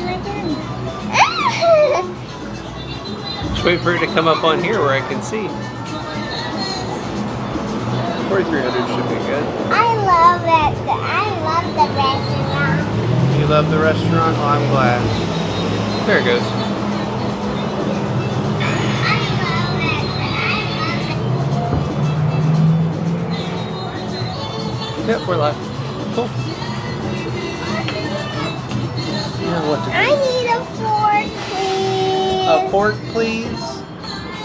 my turn. Just wait for it to come up on here where I can see. 4,300 should be good. I love it. I love the restaurant. You love the restaurant? Oh, I'm glad. There it goes. Yep, we're live. Cool. Now what to do? I need a fork, please. A fork, please?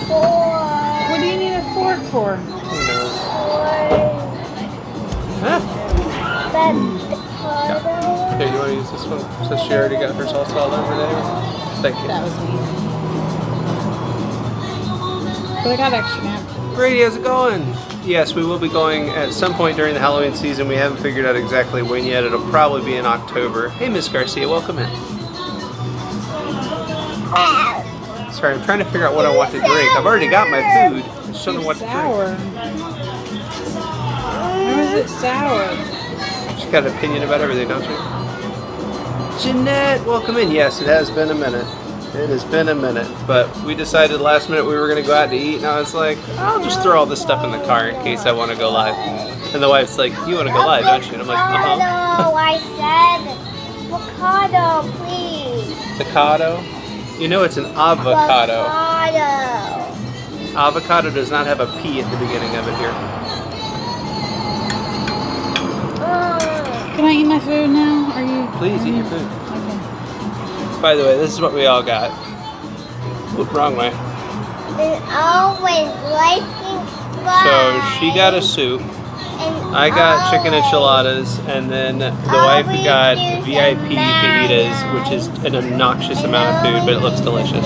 Fork. What do you need a fork for? Who knows? Fork. Huh? But Here, you want to use this one? Since she already got her salsa all over there. Thank you. That was me. But I got extra napkins. Brady, how's it going? Yes, we will be going at some point during the Halloween season. We haven't figured out exactly when yet. It'll probably be in October. Hey, Miss Garcia, welcome in. Sorry, I'm trying to figure out what I want to drink. I've already got my food. I just don't know what to Sour. drink. How is it sour? She's got an opinion about everything, don't you? Jeanette, welcome in. Yes, it has been a minute. It has been a minute, but we decided last minute we were going to go out to eat, and I was like, I'll just throw all this stuff in the car in case I want to go live. And the wife's like, you want to go live, don't you? And I'm like, avocado, I said avocado, please. Avocado? You know it's an avocado. Avocado. Avocado does not have a P at the beginning of it here. Can I eat my food now? Are you? Please eat your food. Okay. By the way, this is what we all got. Oop, wrong way. There's always liking So she got a soup. I got chicken enchiladas, and then the wife got VIP fajitas, which is an obnoxious amount of food, but it looks delicious.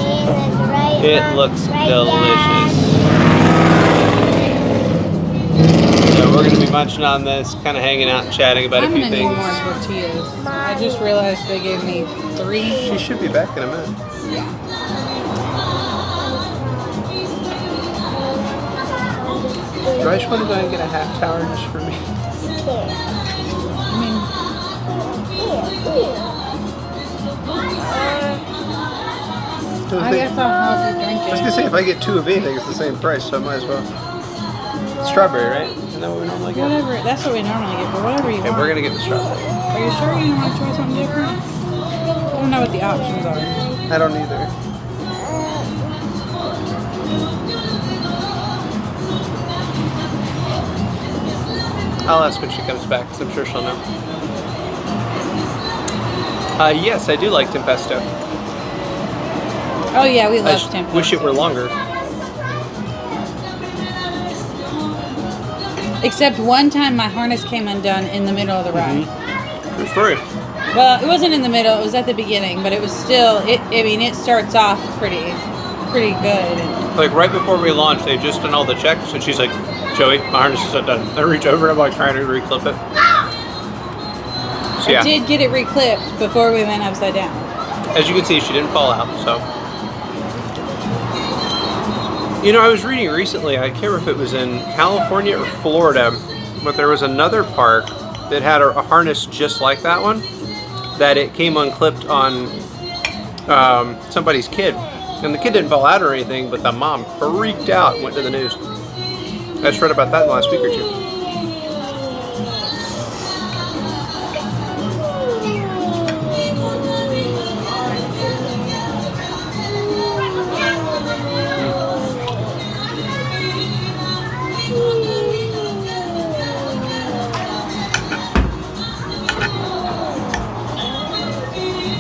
It looks delicious. So we're going to be munching on this, kind of hanging out and chatting about a I'm few gonna need things. more tortillas. I just realized they gave me 3. She should be back in a minute. Do I just want to go and get a half tower just for me? I mean, I guess I'll help you drink I was it. gonna say, if I get 2 of anything, it's the same price, so I might as well. Strawberry, right? Isn't that what we normally get? Whatever. That's what we normally get, but whatever you Okay, want. we're gonna get the strawberry. Are you sure you don't want to try something different? I don't know what the options are. I don't either. I'll ask when she comes back, because I'm sure she'll know. Yes, I do like Tempesto. Oh yeah, we I love just tempeh. wish it were longer. Except one time my harness came undone in the middle of the ride. True story. Well, it wasn't in the middle; it was at the beginning, but it was still. I mean, it starts off pretty good. Like right before we launched, they just done all the checks, and she's like, "Joey, my harness is undone." I reach over, and I'm like trying to reclip it. So yeah, I did get it reclipped before we went upside down. as you can see, she didn't fall out. So, you know, I was reading recently. I can't remember if it was in California or Florida, but there was another park that had a harness just like that one. That it came unclipped on somebody's kid. And the kid didn't fall out or anything, but the mom freaked out and went to the news. I just read about that in the last week or two.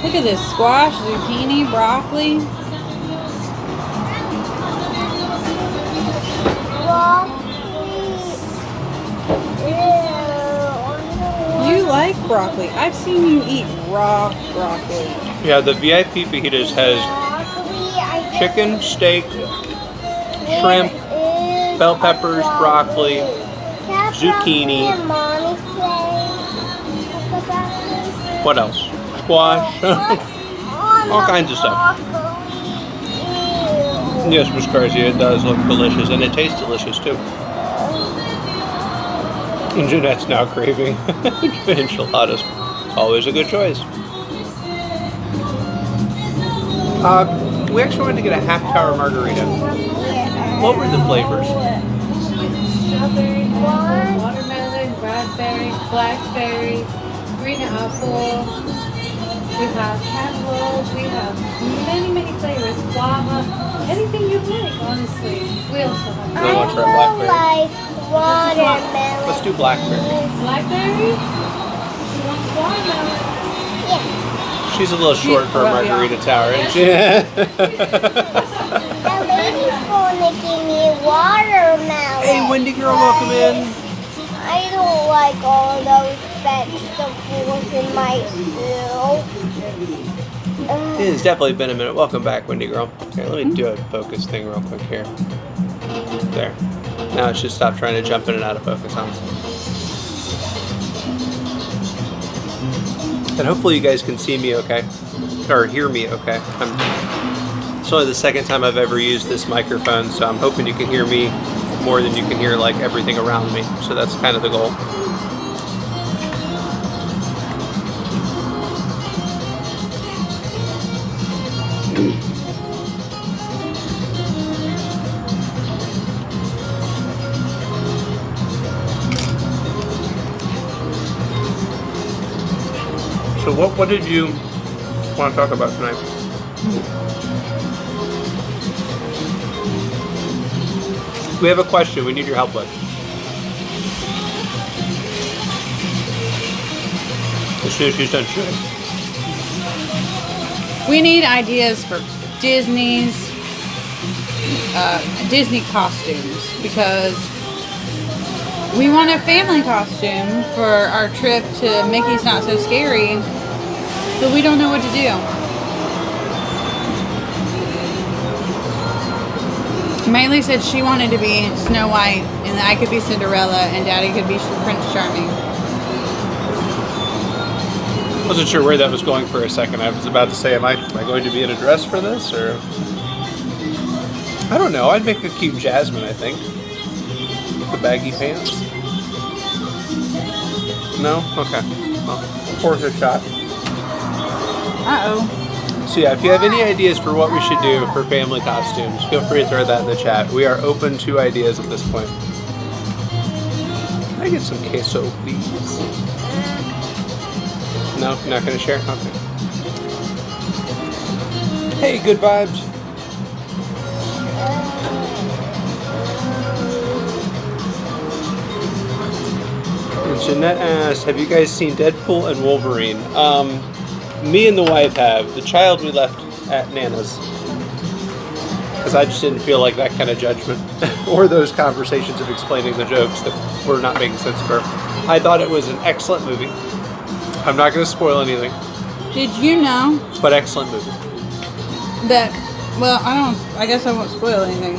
Look at this: squash, zucchini, broccoli. You like broccoli? I've seen you eat raw broccoli. Yeah, the VIP fajitas has chicken, steak, shrimp, bell peppers, broccoli, zucchini. What else? Squash. All kinds of stuff. Yes, Miss Garcia, it does look delicious, and it tastes delicious too. And Jeanette's now craving enchiladas. Always a good choice. We actually wanted to get a half-tower margarita. What were the flavors? Strawberry, mango, watermelon, raspberry, blackberry, green apple. We have cantaloupe. We have many flavors. Guava. Anything you like, honestly. We also have You want to try blackberry? like watermelon. Let's do blackberry. blackberry. She wants watermelon. Yeah. She's a little short for a Well, yeah. margarita tower, isn't she? The lady's gonna give me watermelon. Hey, Wendy girl, welcome in. I don't like all those vegetables in my soup. It has definitely been a minute. Welcome back, Wendy girl. Okay, let me do a focus thing real quick here. There. Now it should stop trying to jump in and out of focus on us. And hopefully you guys can see me okay, or hear me okay. It's only the second time I've ever used this microphone, so I'm hoping you can hear me more than you can hear like everything around me. So that's kind of the goal. So what did you want to talk about tonight? We have a question we need your help with. As soon as she's done shooting. We need ideas for Disney costumes because we want a family costume for our trip to Mickey's Not So Scary, but we don't know what to do. Miley said she wanted to be Snow White and I could be Cinderella and Daddy could be Prince Charming. I wasn't sure where that was going for a second. I was about to say, am I going to be in a dress for this, or I don't know. I'd make a cute Jasmine, I think. The baggy pants. No? Okay. Well, worth a shot. Uh-oh. So yeah, if you have any ideas for what we should do for family costumes, feel free to throw that in the chat. We are open to ideas at this point. Can I get some queso, please? No? Not going to share? Okay. Hey, good vibes. Jeanette asked, have you guys seen Deadpool and Wolverine? Me and the wife have. The child we left at Nana's. Because I just didn't feel like that kind of judgment. Or those conversations of explaining the jokes that were not making sense to her. I thought it was an excellent movie. I'm not going to spoil anything. Did you know But excellent movie. that, well, I guess I won't spoil anything.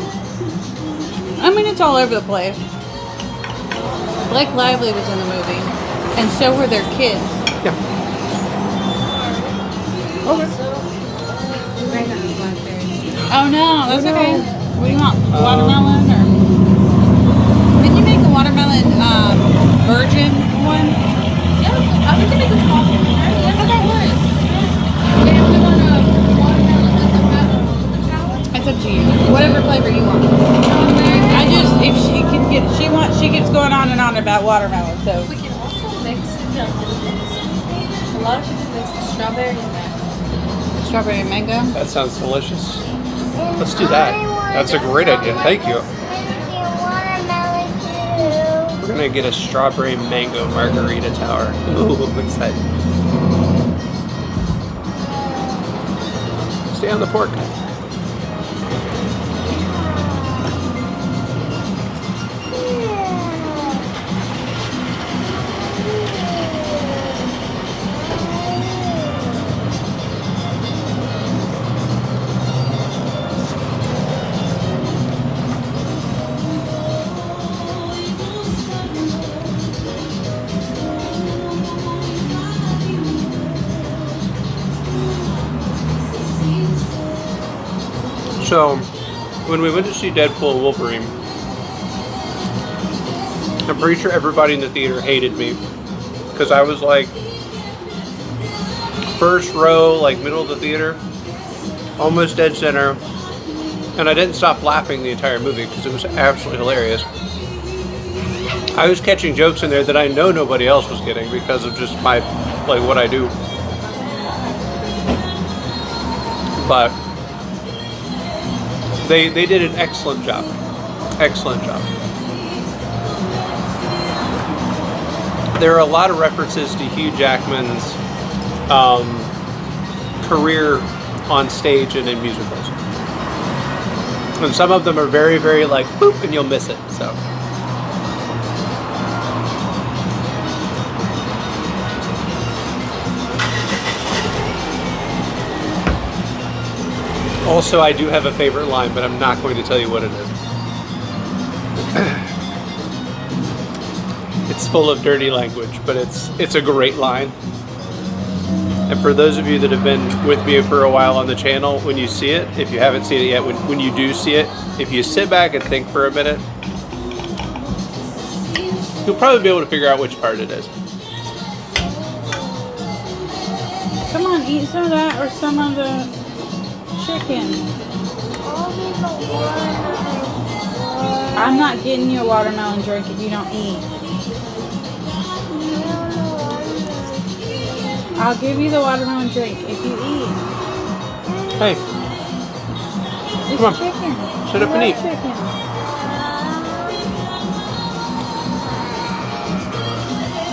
I mean, it's all over the place. Blake Lively was in the movie, and so were their kids. Yeah. Okay. Oh no, that's okay. What do you want? Watermelon or? Can you make a watermelon virgin one? Yeah, we can make a small one. Yes, of course. And we want a watermelon with the tower. It's up to you. Whatever flavor you want. I just, if she can get, she keeps going on and on about watermelon. So We can also mix it up. A lot of people mix the strawberry and mango. strawberry and mango. That sounds delicious. Let's do that. That's a great idea. Thank you. Watermelon too. We're going to get a strawberry mango margarita tower. Ooh, I'm excited. Stay on the fork. So, when we went to see Deadpool and Wolverine, I'm pretty sure everybody in the theater hated me because I was like first row, like middle of the theater, almost dead center, and I didn't stop laughing the entire movie because it was absolutely hilarious. I was catching jokes in there that I know nobody else was getting because of just my, like, what I do. But they did an excellent job. Excellent job. There are a lot of references to Hugh Jackman's career on stage and in musicals. And some of them are very, very like, boop, and you'll miss it, so. Also, I do have a favorite line, but I'm not going to tell you what it is. It's full of dirty language, but it's a great line. And for those of you that have been with me for a while on the channel, when you see it, if you haven't seen it yet, when you do see it, if you sit back and think for a minute, you'll probably be able to figure out which part it is. Come on, eat some of that or some of the chicken. I'm not getting you a watermelon drink if you don't eat. I'll give you the watermelon drink if you eat. Hey, It's come on. chicken. Sit up and eat. Chicken.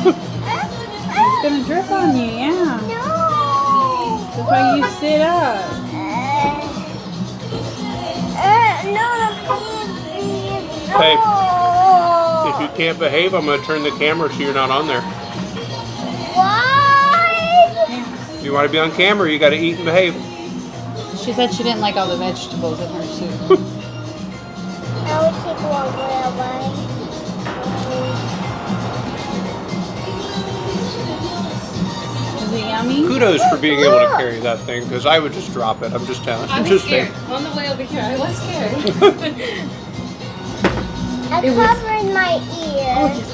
It's gonna drip on you, yeah. That's why you sit up. Hey, if you can't behave, I'm going to turn the camera so you're not on there. Why? If you want to be on camera, you got to eat and behave. She said she didn't like all the vegetables in her soup. I would take one away. Is it yummy? Kudos for being able to carry that thing, because I would just drop it. I'm just telling you. I was Just scared. saying. On the way over here, I was scared. I It was- covered my ears.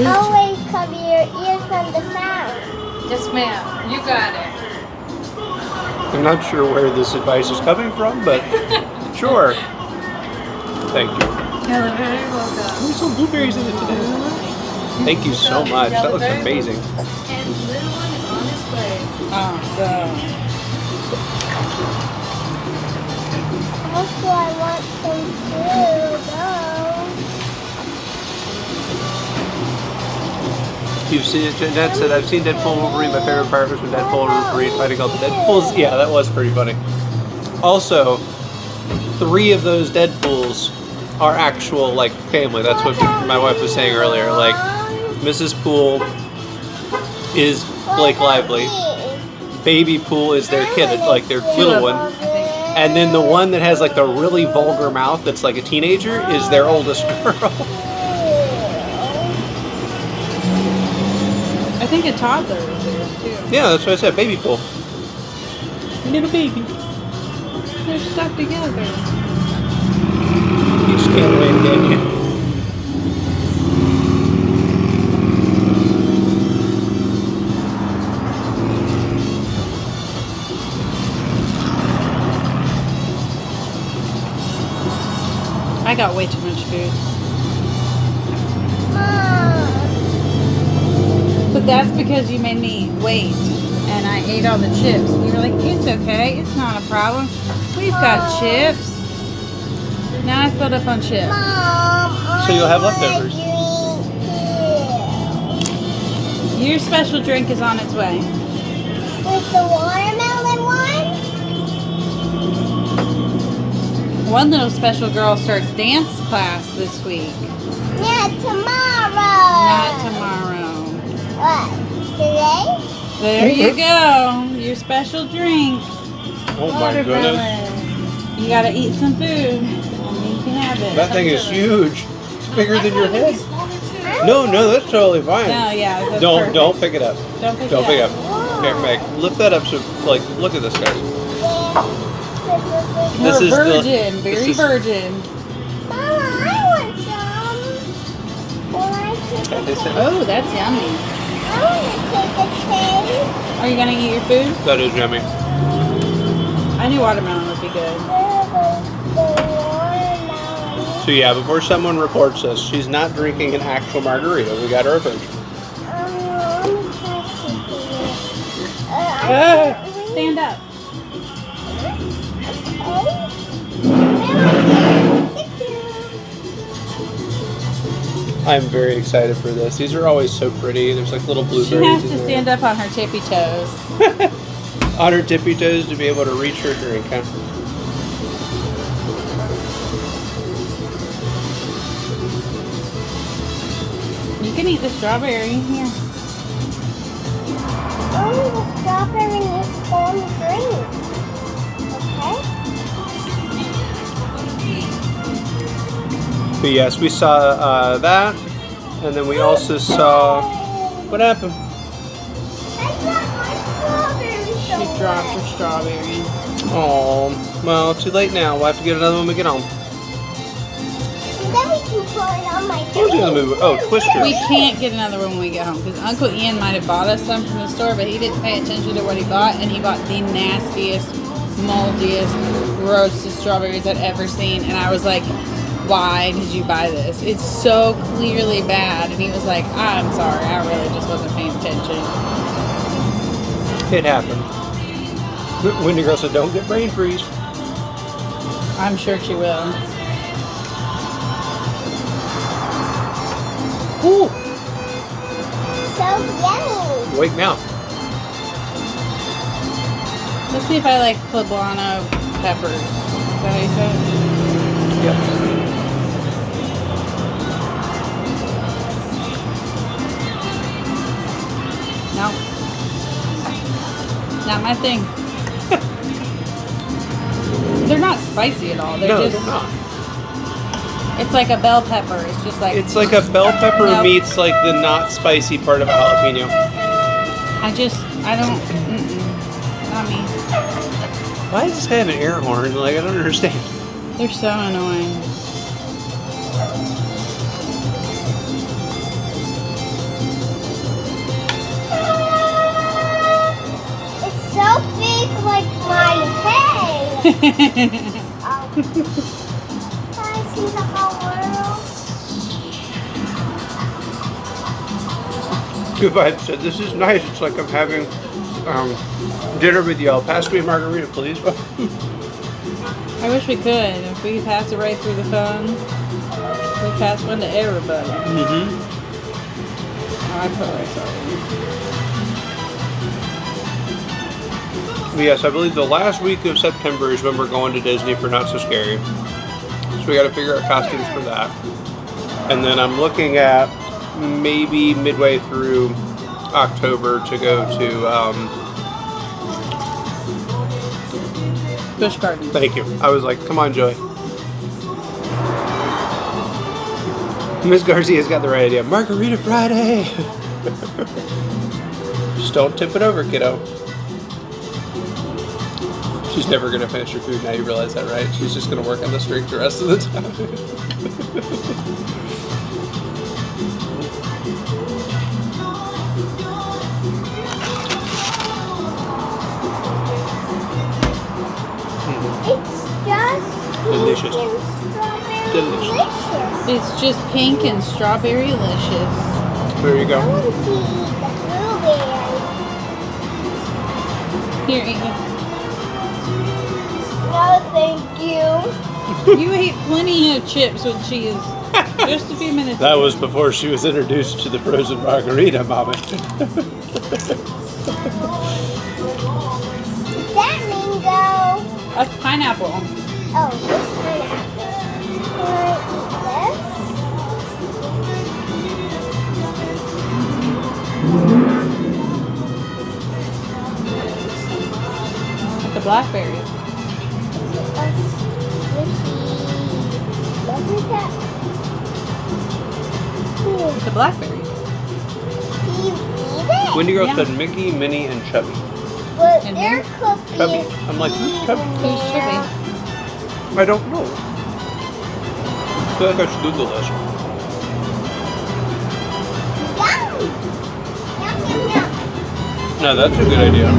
Always cover your ears from the sound. Yes, ma'am. You got it. I'm not sure where this advice is coming from, but sure. Thank you. You're very welcome. There's some blueberries in it today. Thank you so much. That looks amazing. And little one is on his way. Awesome. Also, I want some food. You've seen it, Jeanette said, I've seen Deadpool and Wolverine. My favorite part was when Deadpool and Wolverine fighting all the Deadpools. Yeah, that was pretty funny. Also, 3 of those Deadpools are actual, like, family. That's what my wife was saying earlier. Like, Mrs. Poole is Blake Lively. Baby Poole is their kid, like their little one. And then the one that has, like, the really vulgar mouth that's like a teenager is their oldest girl. I think a toddler is there too. Yeah, that's what I said. Baby Poole. Little baby. They're stuck together. You just can't wait, can you? I got way too much food. But that's because you made me wait and I ate all the chips. And you were like, it's okay, it's not a problem. We've got chips. Now I filled up on chips. So you'll have leftovers. Your special drink is on its way. With the watermelon one? One little special girl starts dance class this week. Yeah, tomorrow. Not tomorrow. What? Today? There you go. Your special drink. Oh my goodness. Watermelon. You gotta eat some food. And you can have it. That thing is huge. It's bigger than your head. Smaller too. No, that's totally fine. No, yeah. That's Don't perfect. don't pick it up. Don't pick Don't it pick up. up. Here, Meg, lift that up so like look at this, guys. You're This a is the- virgin. this Very is- virgin. Mama, I want some. Will I take a They said- Oh, that's yummy. I want to take a cake. Are you gonna eat your food? That is yummy. I knew watermelon would be good. So yeah, before someone reports us, she's not drinking an actual margarita. We got her a fish. Stand up. I'm very excited for this. These are always so pretty. There's like little She blueberries has in to there. stand up on her tippy toes. On her tippy toes to be able to reach her drink, huh? You can eat the strawberry. Here. Oh, the strawberry is on green. Okay. But yes, we saw that, and then we also saw what happened. She dropped her strawberry. Oh, well, too late now. We'll have to get another one when we get home. Then we can put it on my What was the other movie? Oh, Twister. We can't get another one when we get home because Uncle Ian might have bought us some from the store, but he didn't pay attention to what he bought, and he bought the nastiest, moldiest, grossest strawberries I'd ever seen. And I was like, why did you buy this? It's so clearly bad. And he was like, I'm sorry, I really just wasn't paying attention. It happened. Wendy Girl said, don't get brain freeze. I'm sure she will. Ooh, So yummy. wake me up. Let's see if I like poblano peppers. Is that how you say it? Yep. No. Not my thing. They're not spicy at all. They're No, just, they're not. it's like a bell pepper. It's just like, It's like a bell pepper Nope. meets like the not spicy part of a jalapeno. I don't, not me. Why does this guy have an air horn? Like, I don't understand. They're so annoying. It's so big like my head. Oh. I see the whole world. Goodbye said, this is nice. It's like I'm having dinner with y'all. Pass me a margarita, please. I wish we could. If we could pass it right through the phone, we pass one to everybody. Mm-hmm. Oh, I put rice on. But yes, I believe the last week of September is when we're going to Disney for Not So Scary. So we got to figure out costumes for that. And then I'm looking at maybe midway through October to go to, Busch Gardens. thank you. I was like, come on, Joey. Miss Garcia's got the right idea. Margarita Friday! Just don't tip it over, kiddo. She's never going to finish her food now, you realize that, right? She's just going to work on the streak the rest of the time. It's just Delicious. pink and strawberry Delicious. delicious. It's just pink and strawberry-licious. There you I go. want to eat the blueberry. Here, eat it. No, thank you. You ate plenty of chips with cheese just a few minutes That ago. was before she was introduced to the frozen margarita, Mama. Is that mango? That's pineapple. Oh, this pineapple. Like the blackberry. This? What is that? It's a blackberry. Do you eat it? Wendy Girl Yeah. said Mickey, Minnie, and Chubby. But And there who? could be Chubby. a I'm like, who's seed Chubby? in Who's there. Chubby? I don't know. I feel like I should Google this. Yum! Yum, yum, yum. No, that's a good idea.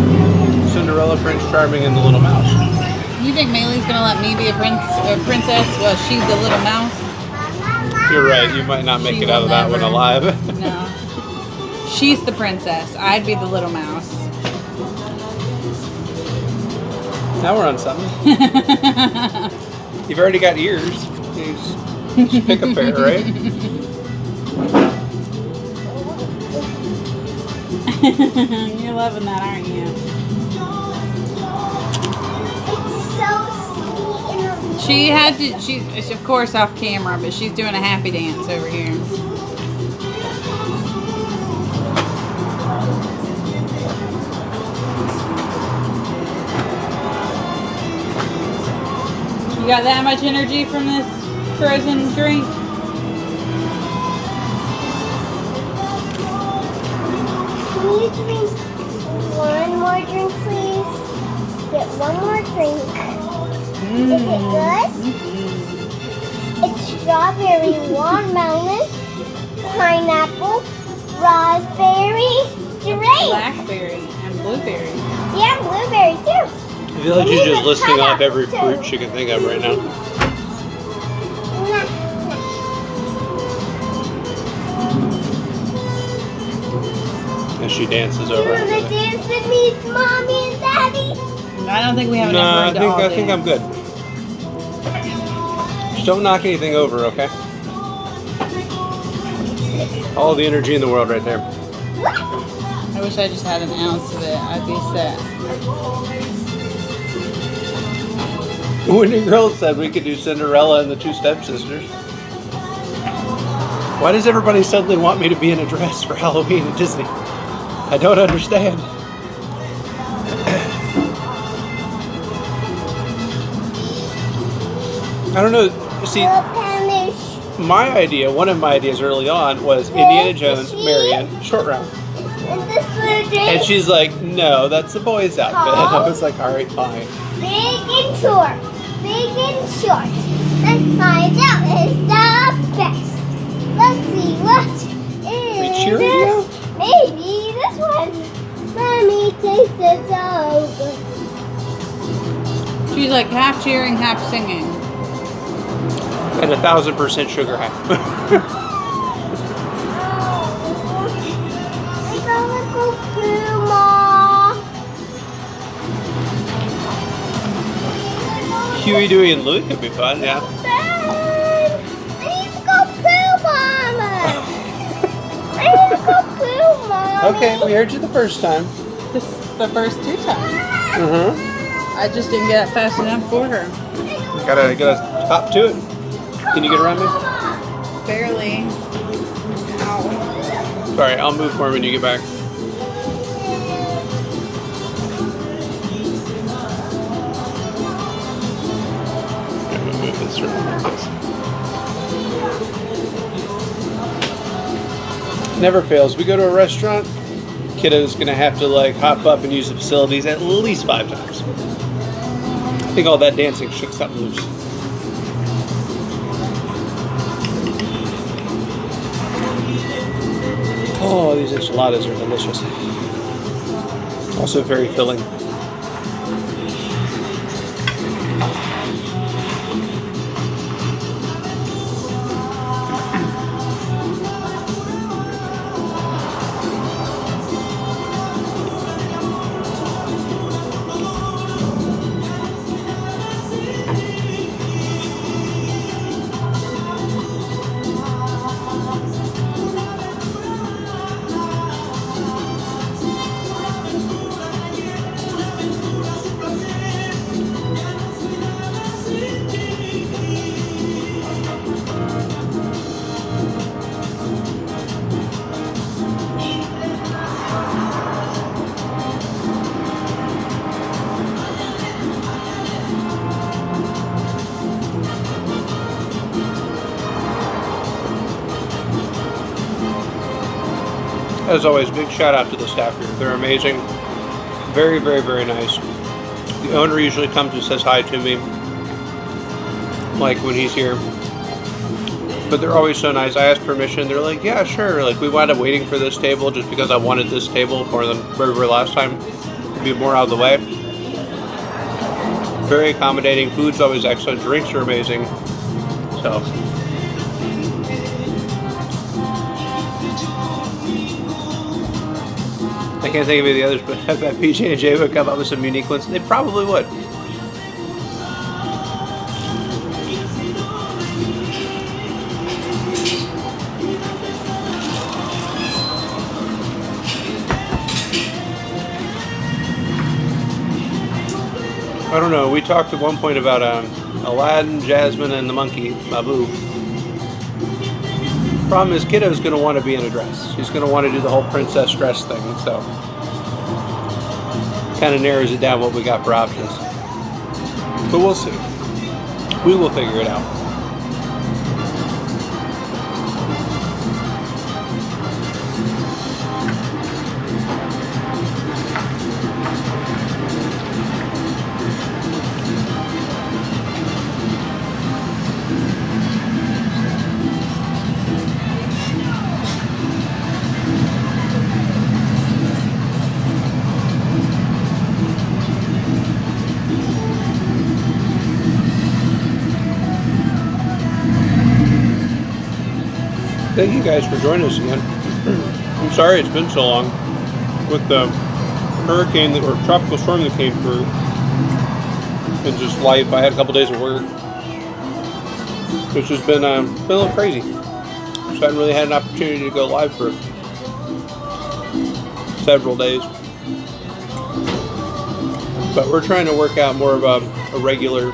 Cinderella, Prince Charming, and the Little Mouse. You think Maylee's gonna let me be a princess? Well, she's the little mouse. You're right. You might not make She it out will of that one never. alive. No. She's the princess. I'd be the little mouse. Now we're on something. You've already got ears. Just pick a pair, right? You're loving that, aren't you? She had to, she's of course off camera, but she's doing a happy dance over here. You got that much energy from this frozen drink? Can you drink one more drink, please? Get one more drink. Is it good? It's strawberry, watermelon, pineapple, raspberry, grape. Blackberry and blueberry. Yeah, blueberry too. I feel like she's just listing off every fruit she can think of right now. As she dances You over. want to dance with me, Mommy and Daddy? I don't think we have No, enough room to all I think I'm dance. good. Just don't knock anything over, okay? All the energy in the world right there. I wish I just had an ounce of it. I'd be set. Winnie Girl said we could do Cinderella and the Two Stepsisters. Why does everybody suddenly want me to be in a dress for Halloween at Disney? I don't understand. I don't know. See, my idea, one of my ideas early on was Indiana Jones, Marion, short round. And this little drink, And she's like, no, that's the boy's outfit. I was like, all right, fine. big and short. Big and short. Let's find out is the best. Let's see what is cheering this. now? Maybe this one. Mommy tastes it so good. She's like half cheering, half singing. And 1,000% sugar high. It's a little Puma. Huey, Dewey, and Louie could be fun, yeah. I need to go poo, Mama. I need to go poo, Mommy. Okay, we heard you the first time. This the first two times. Mm-hmm. I just didn't get it fast enough for her. Gotta get a top to it. Can you get around me? Barely. Ow. Sorry, I'll move more when you get back. Move this around like this. Never fails. We go to a restaurant, kiddo's gonna have to like hop up and use the facilities at least 5 times. I think all that dancing shook something loose. Oh, these enchiladas are delicious. Also very filling. As always, big shout out to the staff here. They're amazing. Very, very, very nice. The owner usually comes and says hi to me, like when he's here. But they're always so nice. I asked permission. They're like, yeah, sure. Like, we wound up waiting for this table just because I wanted this table more than where we were last time. To be more out of the way. Very accommodating. Food's always excellent. Drinks are amazing. So. I can't think of any of the others, but I bet PJ and Jay would come up with some unique ones. They probably would. I don't know. We talked at one point about Aladdin, Jasmine, and the monkey, Babu. Problem is, Kiddo's going to want to be in a dress. She's going to want to do the whole princess dress thing, so kind of narrows it down what we got for options. But we'll see. We will figure it out. Thank you guys for joining us again. I'm sorry it's been so long with the hurricane or tropical storm that came through and just life. I had a couple days of work. It's just been a little crazy. So I haven't really had an opportunity to go live for several days. But we're trying to work out more of a regular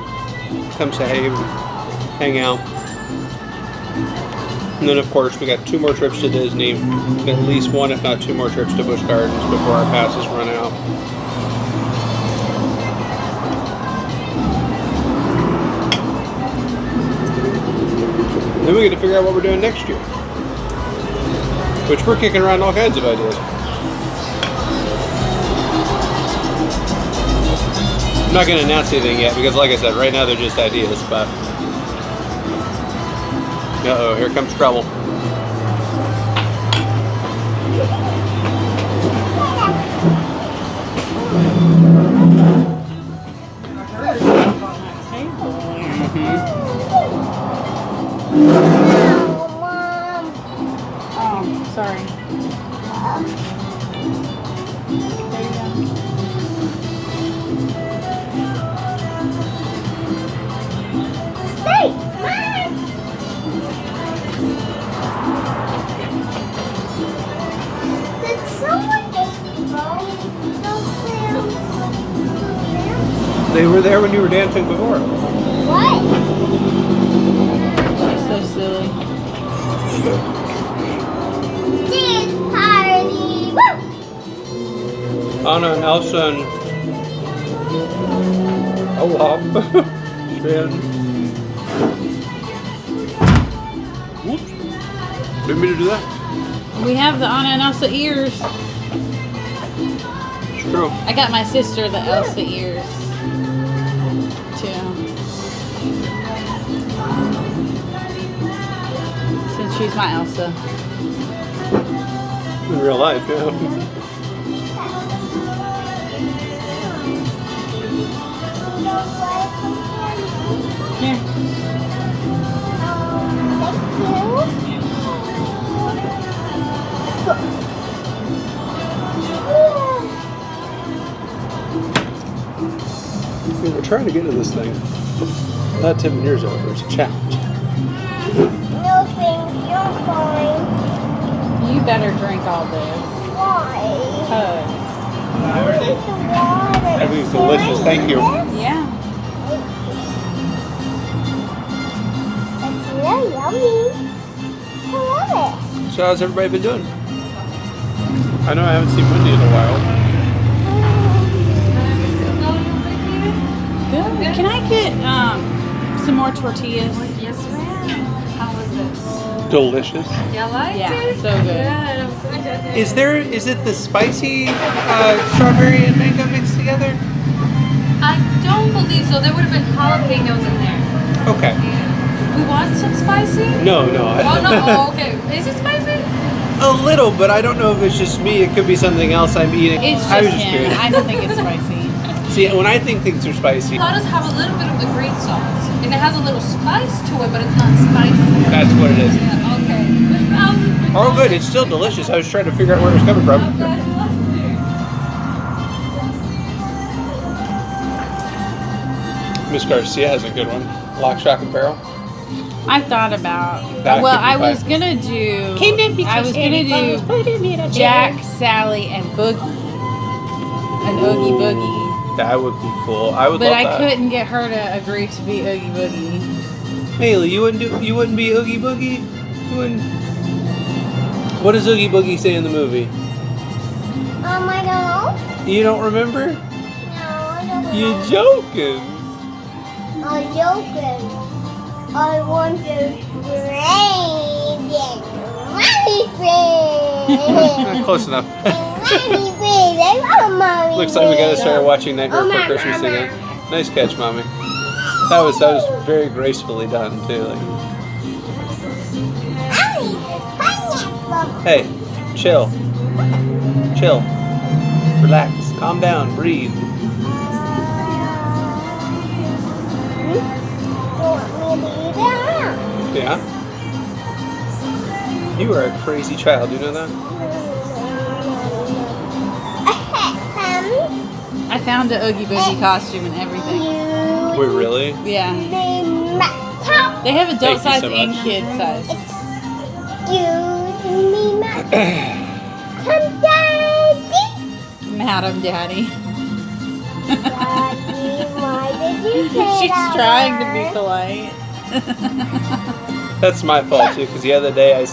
come say hey, hang out. And then, of course, we got 2 more trips to Disney, at least 1, if not 2 more trips to Busch Gardens before our passes run out. Then we get to figure out what we're doing next year, which we're kicking around all kinds of ideas. I'm not going to announce anything yet because, like I said, right now they're just ideas, but... Uh-oh, here comes trouble. Oh, sorry. They were there when you were dancing before. What? That's so silly. Dance party! Woo! Anna and Elsa and Olaf. Sven. Whoops. Didn't mean to do that. We have the Anna and Elsa ears. It's true. I got my sister the Elsa ears. Since she's my Elsa. In real life, yeah. Here. We're trying to get into this thing. Not 10 years over. It's a challenge. No, thank you. I'm fine. You better drink all this. Why? Oh. Look at the water. That was delicious. Thank you. Yeah. It's really yummy. I love it. So how's everybody been doing? I know I haven't seen Wendy in a while. Good. Can I get some more tortillas? Yes, ma'am. How was this? Delicious. You like Yeah, it? so good. Is it the spicy strawberry and mango mixed together? I don't believe so. There would have been jalapenos in there. Okay. We want some spicy? No, no. Oh, no. Oh, okay. Is it spicy? A little, but I don't know if it's just me. It could be something else I'm eating. It's I was just just him. curious. I don't think it's spicy. See, when I think things are spicy, Lettuce have a little bit of the green sauce. And it has a little spice to it, but it's not spicy. that's what it is. Yeah, okay. Oh, good. It's still delicious. I was trying to figure out where it was coming from. Miss Garcia has a good one. Lock, Shock, and Barrel. I thought about. That well, could be I was fun. gonna do. I was gonna do Jack, Sally, and Boogie. An Oogie Boogie. That would be cool. I would But love I that. couldn't get her to agree to be Oogie Boogie. Haley, you wouldn't be Oogie Boogie? You wouldn't. What does Oogie Boogie say in the movie? I don't know. You don't remember? No, I don't know. You joking? I'm joking. I want to brain it. Mommy Close enough. Mommy brain. I want mommy Looks like we gotta start brain. watching Nightmare Oh, Before my Christmas mama. again. Nice catch, mommy. That was very gracefully done too. Like, Mommy, pineapple. hey, chill, relax, calm down, breathe. You want me to eat it? Yeah. You are a crazy child. You know that? I found the Oogie Boogie costume and everything. Wait, really? Yeah. Top. They have adult Thank size you so and much. kid size. Excuse me, Come, Daddy. Madam Daddy. Daddy, why did you say She's that trying to be word? polite. That's my fault too, because the other day I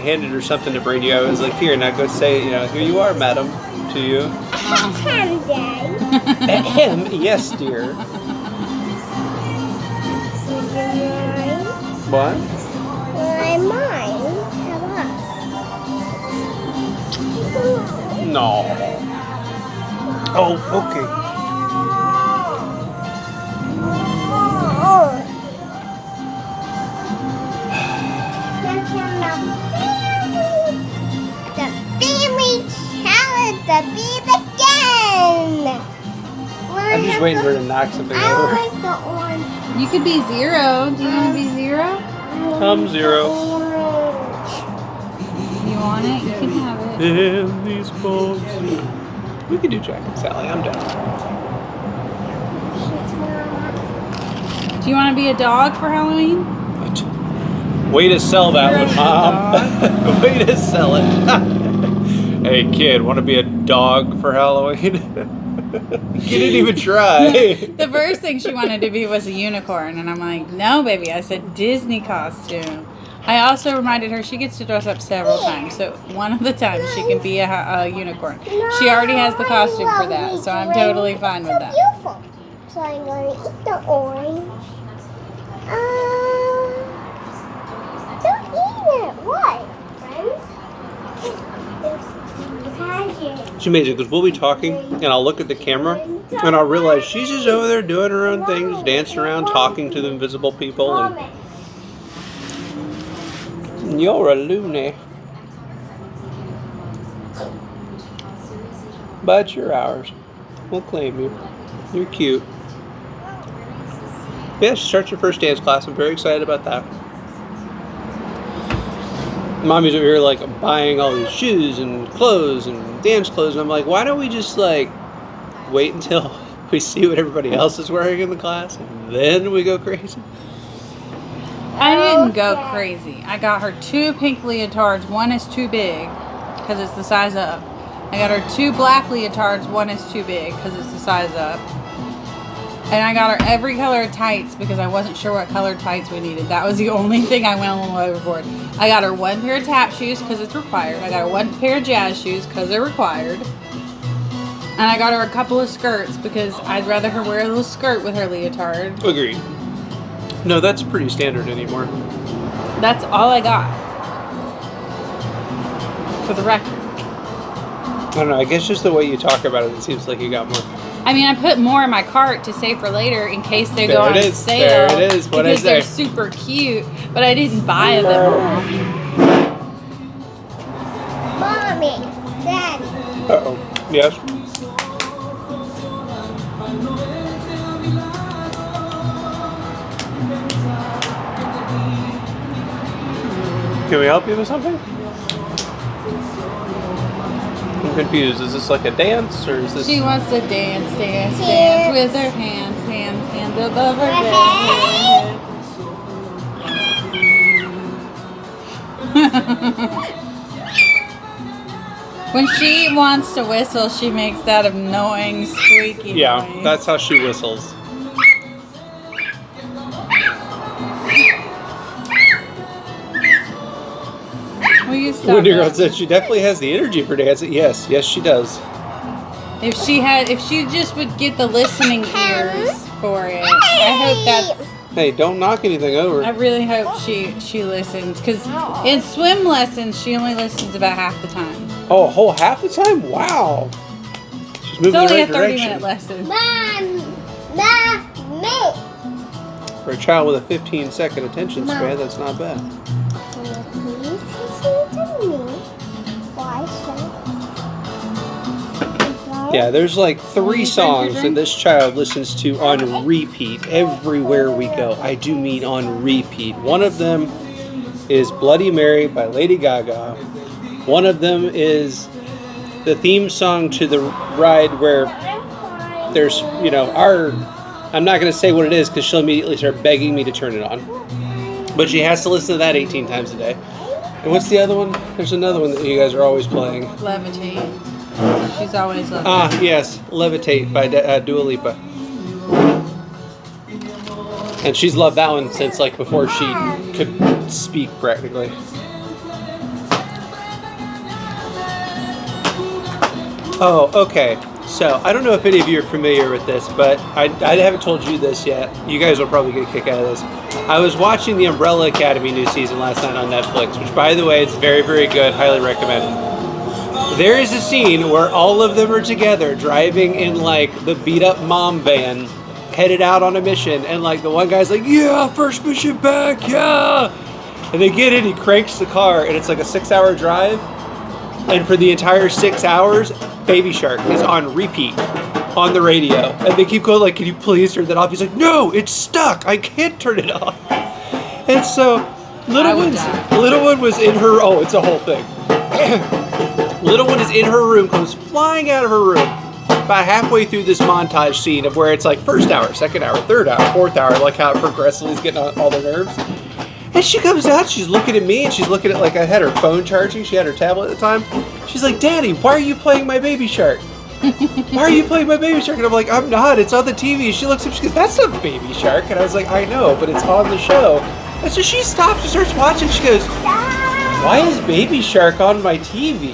handed her something to bring you. I was like, here, now go say, here you are, madam, to you. Come, Daddy. Ahem, yes, dear. Would you mind? What? I mind. Come on. No. Oh, okay. The family challenge, the beat again. I'm just waiting for her to knock something I over. like the orange. You could be Zero. Do you want to be Zero? Come, Zero. You want it? You can have it. In these bones. We can do Jack and Sally. I'm down. Do you want to be a dog for Halloween? Way to sell that Zero's one, a Mom. Way to sell it. Hey, kid, want to be a dog for Halloween? You didn't even try. The first thing she wanted to be was a unicorn, and I'm like, no, baby. I said Disney costume. I also reminded her she gets to dress up several times, so one of the times she can be a unicorn. She already has the costume for that, so I'm totally fine with that. Beautiful. So I'm going to eat the orange. Don't eat it. What, friends? It's amazing because we'll be talking and I'll look at the camera and I'll realize she's just over there doing her own things, dancing around, talking to the invisible people, and you're a loony. But you're ours. We'll claim you. You're cute. Yeah, she starts her first dance class. I'm very excited about that. Mommy's over here like buying all these shoes and clothes and dance clothes, and I'm like, why don't we just like wait until we see what everybody else is wearing in the class and then we go crazy? I didn't go crazy. I got her 2 pink leotards. One is too big because it's the size up. I got her 2 black leotards. One is too big because it's the size up. And I got her every color of tights because I wasn't sure what color tights we needed. That was the only thing I went a little overboard. I got her 1 pair of tap shoes because it's required. I got her 1 pair of jazz shoes because they're required. And I got her a couple of skirts because I'd rather her wear a little skirt with her leotard. Agreed. No, that's pretty standard anymore. That's all I got. For the record. I don't know, I guess just the way you talk about it, it seems like you got more. I mean, I put more in my cart to save for later in case they go There on it is. sale. There it is. What because is they're there? super cute, but I didn't buy them all. Mommy, Daddy. Uh-oh. Yes? Can we help you with something? I'm confused. Is this like a dance or is this... She wants to dance with her hands above her Hey. head. When she wants to whistle, she makes that annoying squeaky Yeah, noise. that's how she whistles. Will you stop Wendy Girl that? said she definitely has the energy for dancing. Yes, she does. If she just would get the listening ears for it. I hope that's. Hey, don't knock anything over. I really hope she listens, because in swim lessons she only listens about half the time. Oh, a whole half the time? Wow. She's It's moving in only the a right 30-minute direction. lesson. Mommy. For a child with a 15-second attention span, that's not bad. Please listen to me. Why so? Yeah, there's like 3 you drink songs your that drink? this child listens to on repeat everywhere we go. I do mean on repeat. One of them is Bloody Mary by Lady Gaga. One of them is the theme song to the ride where there's, I'm not going to say what it is because she'll immediately start begging me to turn it on. But she has to listen to that 18 times a day. And what's the other one? There's another one that you guys are always playing. Levitate. She's always loving Ah, yes, Levitate by Dua Lipa. And she's loved that one since like before she could speak practically. Oh, okay. So, I don't know if any of you are familiar with this, but I haven't told you this yet. You guys will probably get a kick out of this. I was watching the Umbrella Academy new season last night on Netflix, which, by the way, it's very, very good. Highly recommend. There is a scene where all of them are together driving in like the beat up mom van headed out on a mission, and like the one guy's like, yeah, first mission back, yeah, and they get in, he cranks the car, and it's like a 6-hour drive, and for the entire 6 hours Baby Shark is on repeat on the radio, and they keep going like, can you please turn that off? He's like, no, it's stuck, I can't turn it off. And so little one was in her, oh, it's a whole thing. Little one is in her room, comes flying out of her room about halfway through this montage scene of where it's like 1st hour, 2nd hour, 3rd hour, 4th hour, like how it progressively is getting on all the nerves. And she comes out, she's looking at me, and she's looking at, like, I had her phone charging, she had her tablet at the time. She's like, Daddy, why are you playing my Baby Shark? Why are you playing my Baby Shark? And I'm like, I'm not, it's on the TV. She looks up, she goes, that's not Baby Shark. And I was like, I know, but it's on the show. And so she stops and starts watching, she goes, why is Baby Shark on my TV?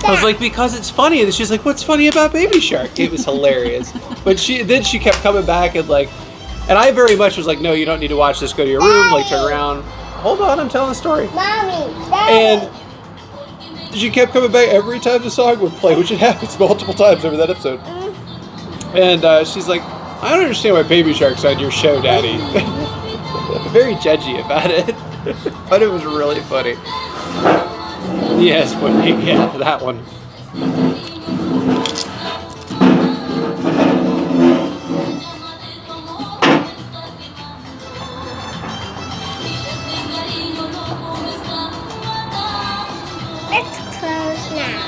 I was like, because it's funny. And she's like, what's funny about Baby Shark? It was hilarious. But then she kept coming back and like, and I very much was like, no, you don't need to watch this. Go to your room, like turn around. Hold on, I'm telling the story. Mommy, Daddy. And she kept coming back every time the song would play, which it happens multiple times over that episode. And she's like, I don't understand why Baby Shark's on your show, Daddy. Very judgy about it. But it was really funny. Yes, but yeah, that one. It's closed now.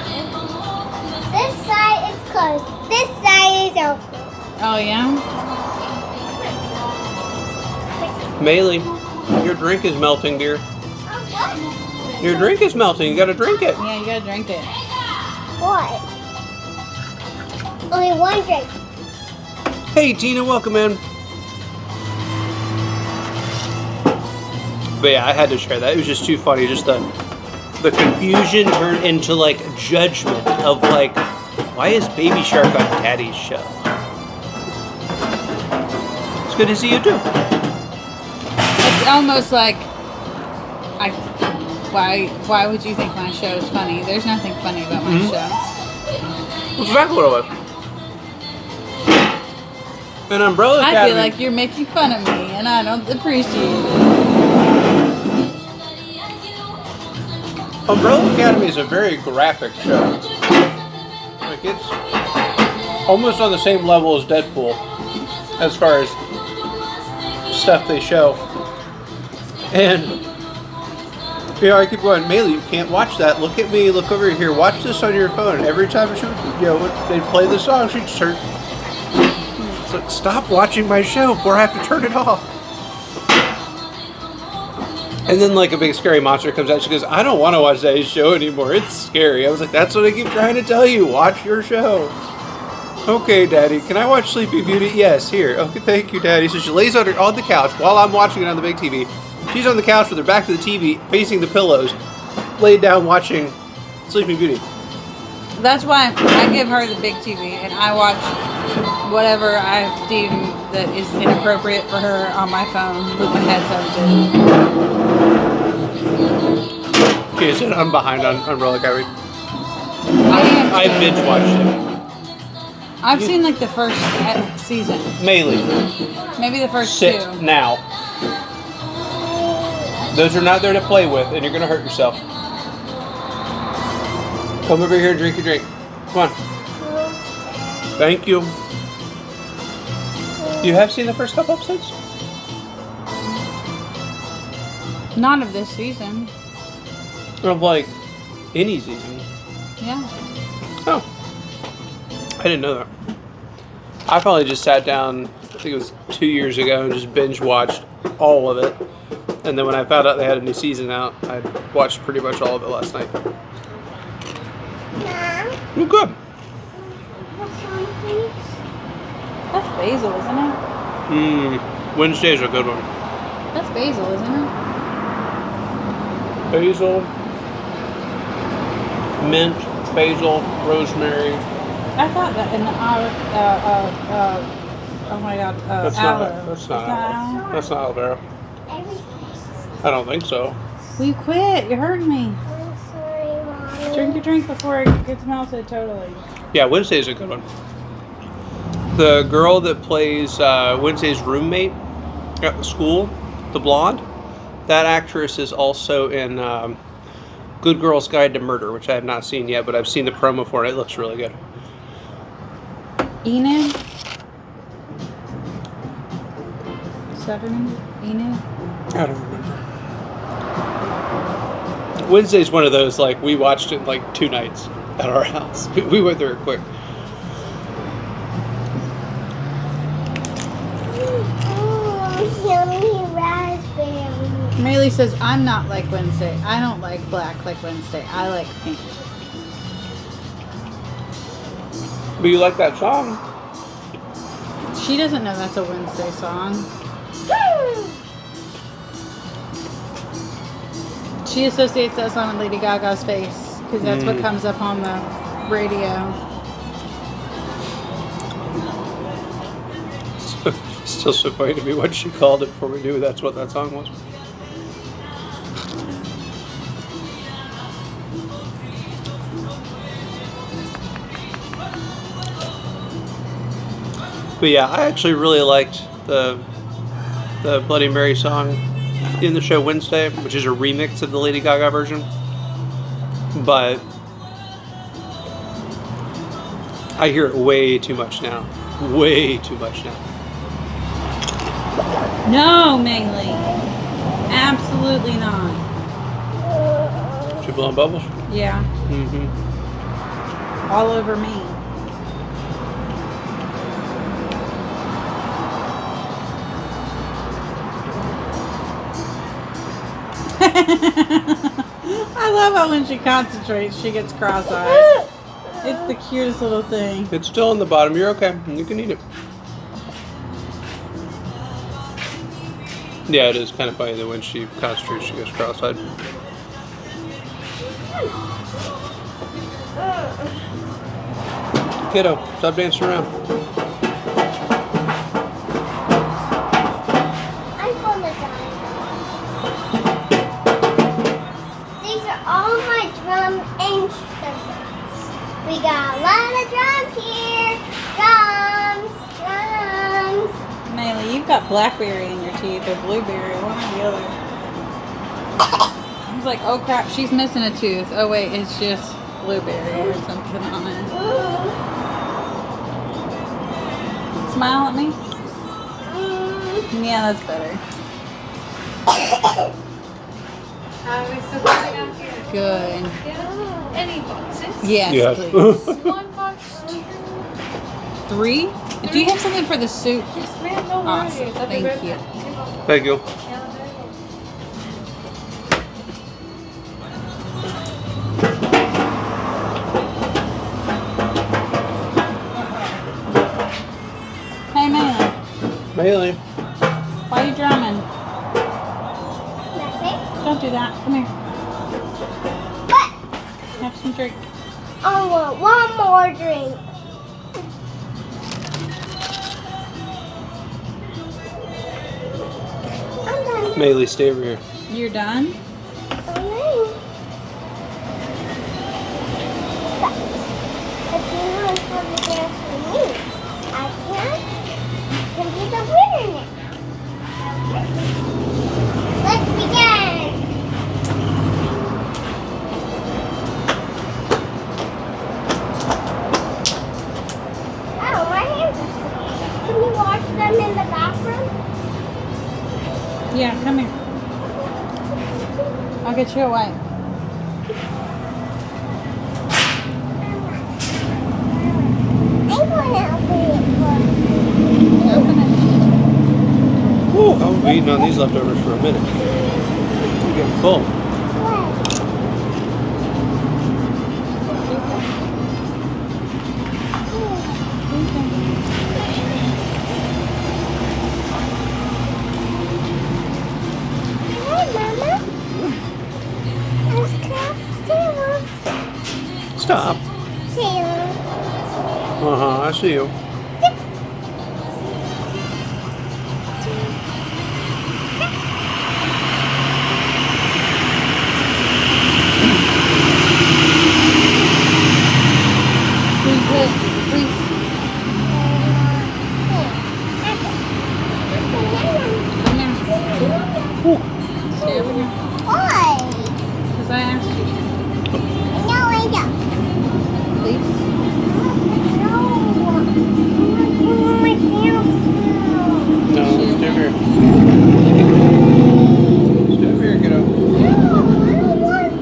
This side is closed. This side is open. Oh, yeah? Maylee, your drink is melting, dear. Your drink is melting. You gotta drink it. Yeah, you gotta drink it. What? Only one drink. Hey, Tina, welcome in. But yeah, I had to share that. It was just too funny. Just the confusion turned into like judgment of like, why is Baby Shark on Daddy's show? It's good to see you too. It's almost like, why would you think my show is funny? There's nothing funny about my show. That's exactly what it was. And Umbrella I Academy. feel like you're making fun of me, and I don't appreciate it. Umbrella Academy is a very graphic show. Like it's almost on the same level as Deadpool as far as stuff they show. And you know, I keep going, Maylee, you can't watch that. Look at me, look over here. Watch this on your phone. Every time she would, you know, they'd play the song, she'd start. It's like, stop watching my show before I have to turn it off. And then like a big scary monster comes out. She goes, I don't want to watch that show anymore. It's scary. I was like, that's what I keep trying to tell you. Watch your show. Okay, Daddy. Can I watch Sleeping Beauty? Yes. Here. Okay, thank you, Daddy. So she lays on the couch while I'm watching it on the big TV. She's on the couch with her back to the TV, facing the pillows, laid down watching Sleeping Beauty. That's why I give her the big TV, and I watch whatever I deem that is inappropriate for her on my phone with my headphones in. She said, I'm behind on Umbrella Academy. I I binge watched it. I've seen like the first season, Maylee, maybe the first sit two. now. Those are not there to play with, and you're going to hurt yourself. Come over here and drink your drink. Come on. Thank you. You have seen the first couple episodes? Not of this season. Of like any season? Yeah. Oh. I didn't know that. I probably just sat down, I think it was 2 years ago, and just binge watched all of it. And then when I found out they had a new season out, I watched pretty much all of it last night. Mom, Well, good. what's on, please? That's basil, isn't it? Wednesday's a good one. That's basil, isn't it? Basil, mint, basil, rosemary. I thought that in the oh my god, That's aloe. not. That's not. aloe? That's not aloe vera. Everything. I don't think so. Will you quit? You're hurting me. I'm sorry, Mommy. Drink your drink before it gets melted totally. Yeah, Wednesday's a good one. The girl that plays Wednesday's roommate at the school, the blonde, that actress is also in Good Girl's Guide to Murder, which I have not seen yet, but I've seen the promo for it. It looks really good. Enid? Is that her name? Enid? I don't remember. Wednesday's one of those, like, we watched it like 2 nights at our house. We went through it quick. Oh, yummy raspberry. Maylee says, I'm not like Wednesday. I don't like black like Wednesday. I like pink. But you like that song? She doesn't know that's a Wednesday song. She associates that song with Lady Gaga's face because that's what comes up on the radio. Still so funny to me what she called it before we knew that's what that song was. But yeah, I actually really liked the Bloody Mary song in the show Wednesday, which is a remix of the Lady Gaga version. But I hear it way too much now. Way too much now. No, Maylee. Absolutely not. She blowing bubbles? Yeah. Mm-hmm. All over me. I love how when she concentrates, she gets cross-eyed. It's the cutest little thing. It's still on the bottom. You're okay. You can eat it. Yeah, it is kind of funny that when she concentrates, she goes cross-eyed. Kiddo, stop dancing around. I'm gonna die. These are all my drum instruments. We got a lot of drums here. Drums, drums. got blackberry in your teeth or blueberry, one or the other. I was like, oh crap, she's missing a tooth. Oh wait, it's just blueberry or something on it. Smile at me. Yeah, that's better. We still going out here. Good. Yeah. Any boxes? Yes, Yes. please. One box, 2. 3? Do you have something for the soup? Yes, ma'am. No Awesome. worries. I'll be Thank right you. back. Thank you. Hey, man. Bailey. Why are you drumming? Nothing. Don't do that. Come here. What? Have some drink. I want one more drink. I'm done. Bailey, stay over here. You're done? Alright. But if you want to have the dance for me, I can be the winner now. Let's begin. Oh, my hands are sticky. Can you wash them in the bathroom? Yeah, come here. I'll get you a wipe. I want to open it for Open it. Woo, I will be eating on these leftovers for a minute. I'm getting full. what? Hi, Mama. Let's clap Taylor. Stop. Taylor. Uh-huh, I see you. Please, please. Come here. Stay over here. Why? Because I asked you. No, I don't. Please. No. My dance. No, stay over here. Stay over here, kiddo. No, I don't want to.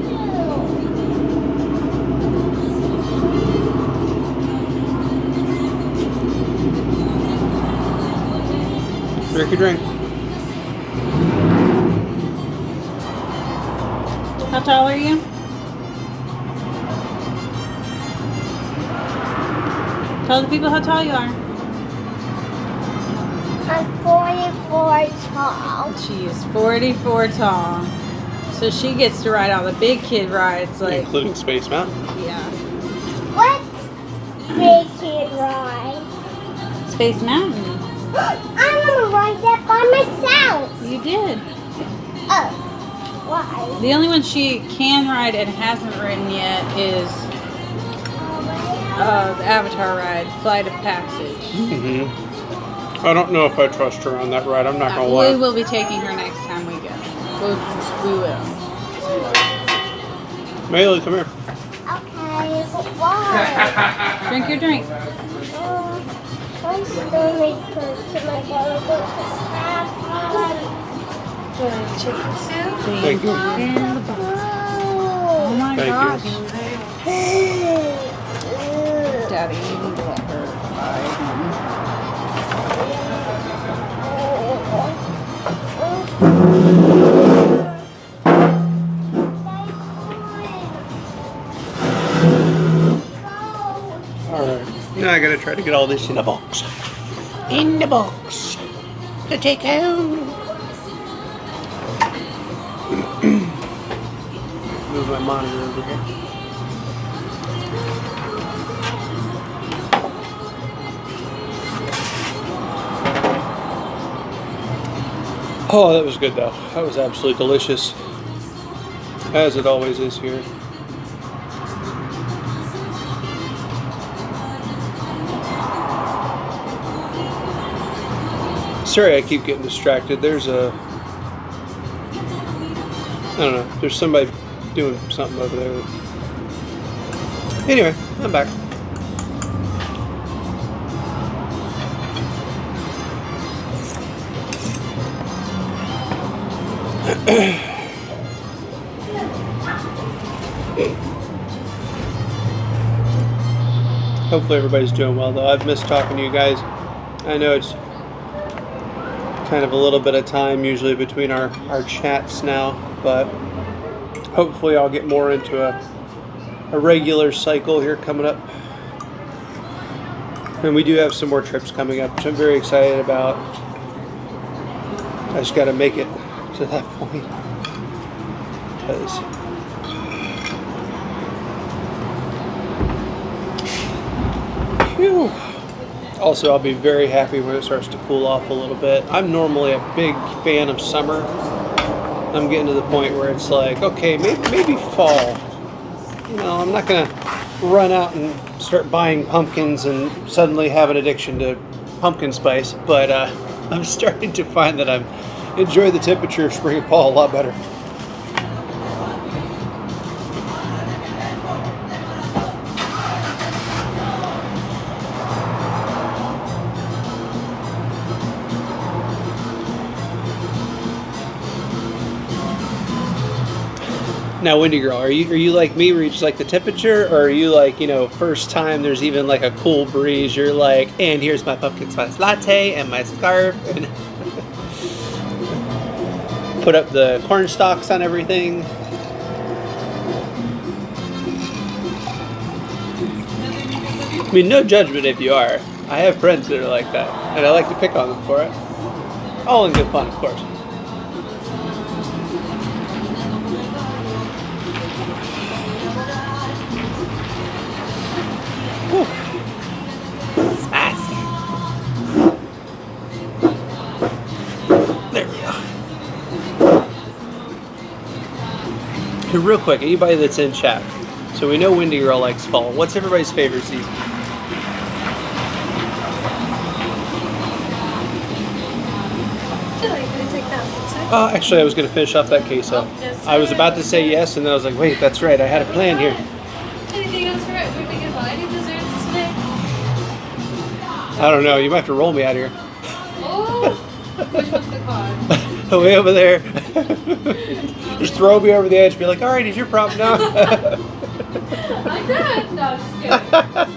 Drink your drink. How tall are you? Tell the people how tall you are. I'm 44 tall. She is 44 tall. So she gets to ride all the big kid rides, like, Including Space Mountain. yeah. What big kid ride? Space Mountain. I want to ride that by myself. You did. Oh, why? The only one she can ride and hasn't ridden yet is the Avatar ride, Flight of Passage. Mm-hmm. I don't know if I trust her on that ride. I'm not gonna lie. We will be taking her next time we go. We will. Bailey, come here. Okay, but why? Drink your drink. My stomach hurts and I gotta go to the bathroom. Chicken soup. Thank you. In the box. Oh No. my Thank gosh. you. Daddy, you need to let her buy him. Alright. Now I gotta try to get all this in a box. In the box. To take home. Move my monitor over here. Oh, that was good though. That was absolutely delicious. As it always is here. Sorry, I keep getting distracted. There's a... I don't know. There's somebody doing something over there. Anyway, I'm back. Hopefully everybody's doing well, though. I've missed talking to you guys. I know it's kind of a little bit of time usually between our chats now, but hopefully I'll get more into a regular cycle here coming up. And we do have some more trips coming up, which I'm very excited about. I just got to make it to that point. Because also, I'll be very happy when it starts to cool off a little bit. I'm normally a big fan of summer. I'm getting to the point where it's like, okay, maybe fall. You know, I'm not going to run out and start buying pumpkins and suddenly have an addiction to pumpkin spice, but I'm starting to find that I'm enjoying the temperature of spring and fall a lot better. Now, Windy Girl, are you like me where you just like the temperature, or are you like, you know, first time there's even like a cool breeze, you're like, and here's my pumpkin spice latte and my scarf, and put up the corn stalks on everything? I mean, no judgment if you are. I have friends that are like that, and I like to pick on them for it. All in good fun, of course. Real quick, anybody that's in chat, so we know Windy Girl likes fall. What's everybody's favorite season? Actually, I was going to finish off that queso. I was about to say yes, and then I was like, wait, that's right, I had a plan here. Anything else for it? We're thinking about any desserts today? I don't know, you might have to roll me out of here. Oh! Which one's the car? Way over there. Just throw me over the edge, be like, alright, it's your problem now. Like that? No, just kidding.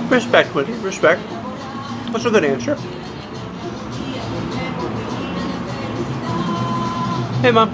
Respect, Windy, respect. That's a good answer. Hey, Mom.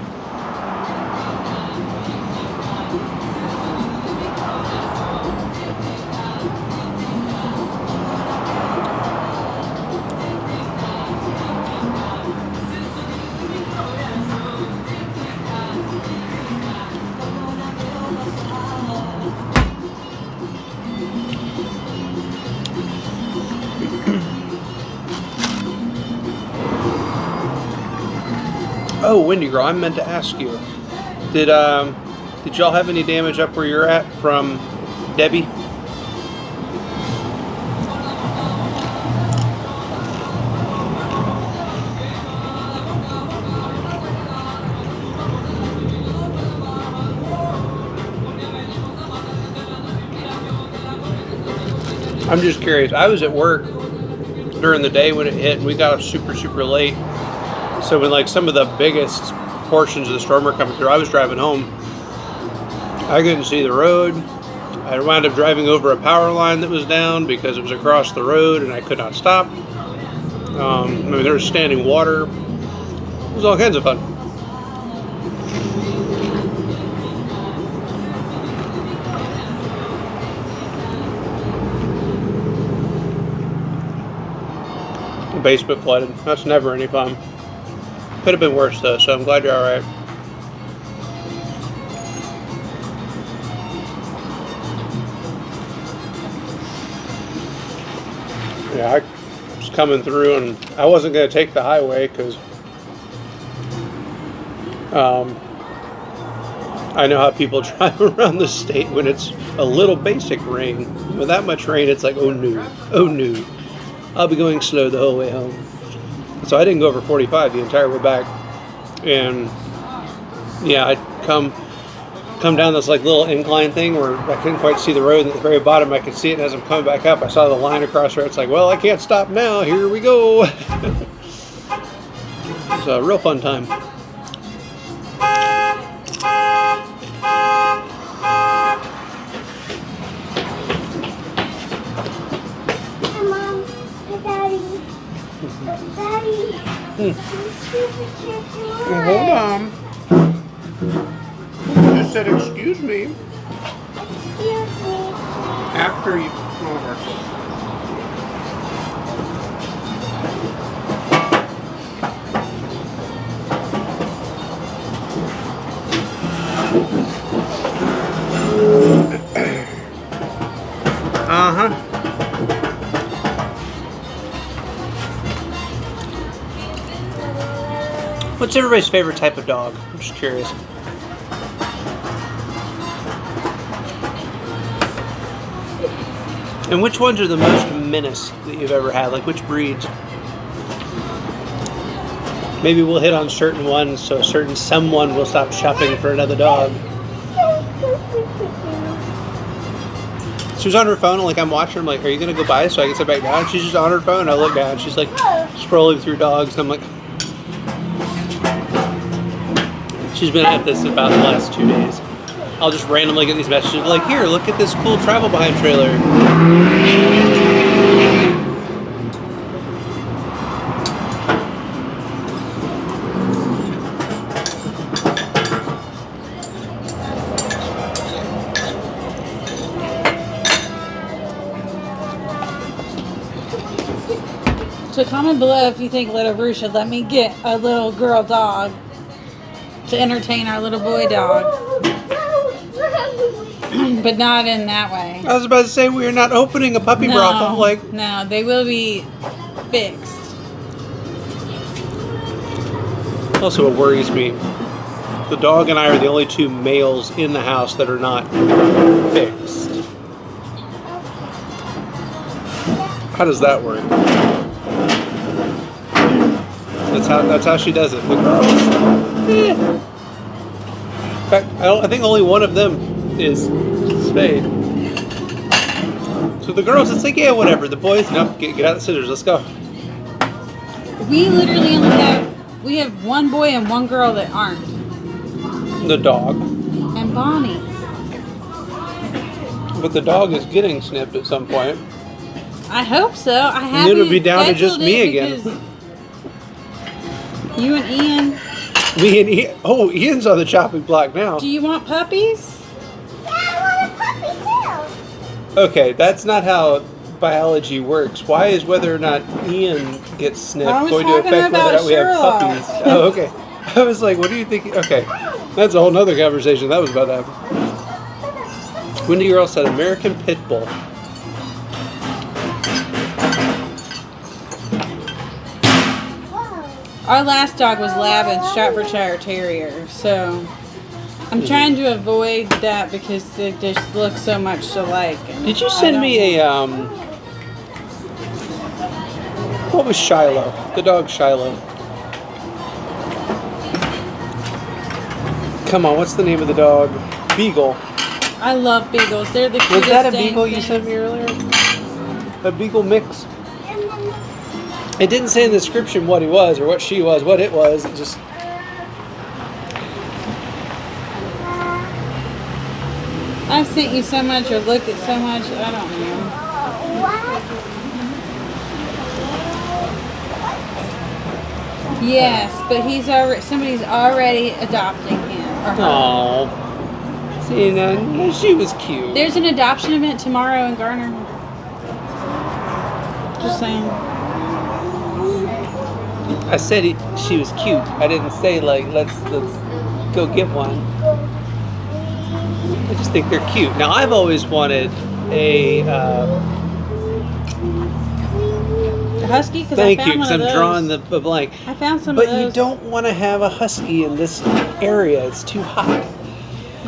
Oh, Windy Girl, I meant to ask you. Did y'all have any damage up where you're at from Debbie? I'm just curious. I was at work during the day when it hit, and we got up super, super late. So when like some of the biggest portions of the storm were coming through, I was driving home. I couldn't see the road. I wound up driving over a power line that was down because it was across the road and I could not stop. I mean, there was standing water. It was all kinds of fun. The basement flooded. That's never any fun. Could have been worse though, so I'm glad you're alright. Yeah, I was coming through, and I wasn't going to take the highway because I know how people drive around the state when it's a little basic rain. With that much rain, it's like, oh no, oh no. I'll be going slow the whole way home. So I didn't go over 45 the entire way back. And yeah, I come down this like little incline thing where I couldn't quite see the road, and at the very bottom I could see it, and as I'm coming back up I saw the line across there. It's like, well, I can't stop now, here we go. It's a real fun time. Mom, Daddy. Hold on. You just said excuse me. Excuse me. After you. Uh-huh. What's everybody's favorite type of dog? I'm just curious. And which ones are the most menace that you've ever had? Like, which breeds? Maybe we'll hit on certain ones, so someone will stop shopping for another dog. She was on her phone, and like I'm watching her, I'm like, are you gonna go by so I can sit back down? She's just on her phone, I look down, she's like scrolling through dogs, and I'm like, she's been at this about the last 2 days. I'll just randomly get these messages like, here, look at this cool travel behind trailer. So comment below if you think Little Roo should let me get a little girl dog to entertain our little boy dog. But not in that way. I was about to say, we are not opening a puppy brothel. Like, no, they will be fixed. also, it worries me. The dog and I are the only two males in the house that are not fixed. How does that work? That's how she does it. The girls. In fact, I think only one of them is spayed. So the girls, it's like, yeah, whatever. The boys, no, get out the scissors. Let's go. We literally only have one boy and one girl that aren't. The dog. And Bonnie. But the dog is getting snipped at some point. I hope so. I And haven't it'll be down to just scheduled me it again. because you and Ian. Me and Ian. Oh, Ian's on the chopping block now. Do you want puppies? Yeah, I want a puppy too. Okay, that's not how biology works. Why is whether or not Ian gets snipped I was going to talking affect whether or about not we have Sherlock. puppies? Oh, okay. I was like, what do you think? Okay, that's a whole nother conversation. That was about to happen. Wendy Girl said American Pit Bull. Our last dog was Lab and Staffordshire Terrier, so I'm trying to avoid that because they just look so much alike. And Did you send me a what was Shiloh? The dog Shiloh. Come on, what's the name of the dog? Beagle. I love beagles. They're the cutest. Was that a dang beagle you things. sent me earlier? A beagle mix? It didn't say in the description what he was or what she was, what it was. It just. I've sent you so much or looked at so much. I don't know. Yes, but somebody's already adopting him or her. Aww. See, now, she was cute. There's an adoption event tomorrow in Garner. Just saying. I said she was cute. I didn't say like let's go get one. I just think they're cute. Now I've always wanted a A husky? Because I Thank you, found because one I'm of drawing those. the blank. I found some But of those. you don't want to have a husky in this area. It's too hot.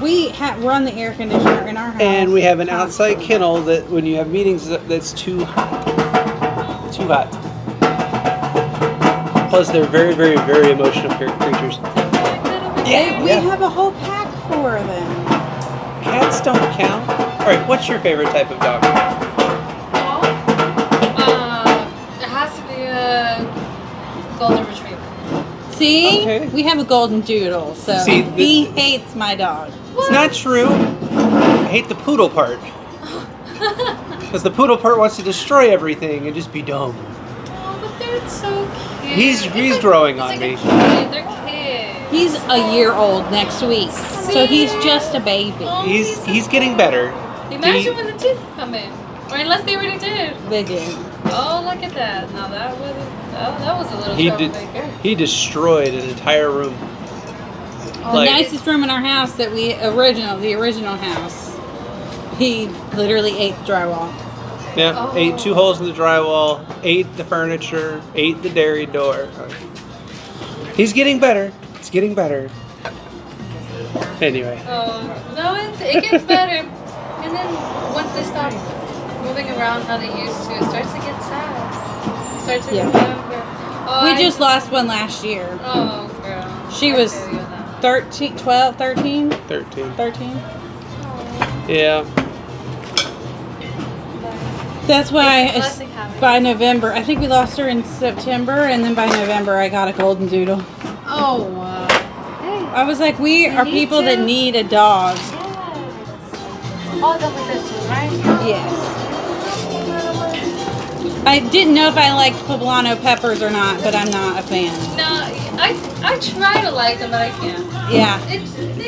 We run the air conditioner in our house. And we have an outside constantly. kennel that when you have meetings, that's too hot. Too hot. Plus, they're very, very, very emotional creatures. Hey, we have a whole pack for them. Cats don't count. All right, what's your favorite type of dog? It has to be a golden retriever. See? Okay. We have a golden doodle, so See, he hates my dog. It's not true. I hate the poodle part. Because the poodle part wants to destroy everything and just be dumb. Oh, but they're so cute. He's growing on It's me. like a kid. They're kids. He's a year old next week, so he's just a baby. Oh, He's getting better. Imagine when the teeth come in. Or unless they already did. They do. Oh, look at that. Now that was a little He troublemaker. destroyed an entire room. The nicest room in our house that the original house, he literally ate the drywall. Yeah, Oh. ate 2 holes in the drywall, ate the furniture, ate the dairy door. He's getting better. It's getting better. Anyway. Oh, no, it gets better. And then once they stop moving around how they used to, it starts to get sad. Start to remember. Oh, We just lost one last year. Oh, girl. She I was feel you on that. 13, 12, 13? 13. 13. Yeah. That's why It's a blessing having by November, I think we lost her in September, and then by November I got a golden doodle. Oh, wow. Hey. I was like, we are need people that to. need a dog. Yes. Oh, that was this one, right? Yes. I didn't know if I liked poblano peppers or not, but I'm not a fan. No, I try to like them, but I can't. Yeah. They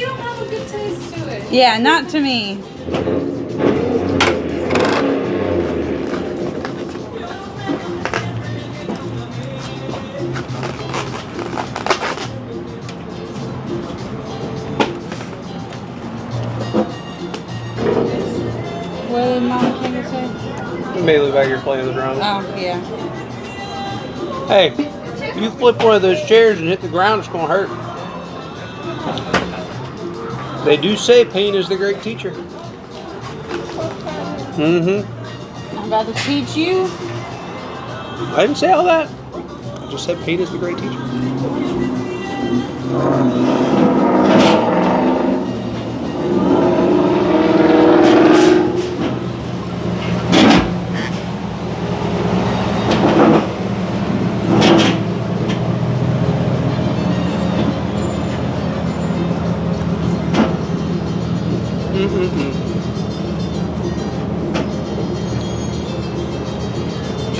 don't have a good taste to it. Yeah, not to me. What did Mama King say? Bailey back here playing the drums. Oh, yeah. Hey, you flip one of those chairs and hit the ground, it's going to hurt. They do say pain is the great teacher. Mm-hmm. I'm about to teach you. I didn't say all that. I just said pain is the great teacher.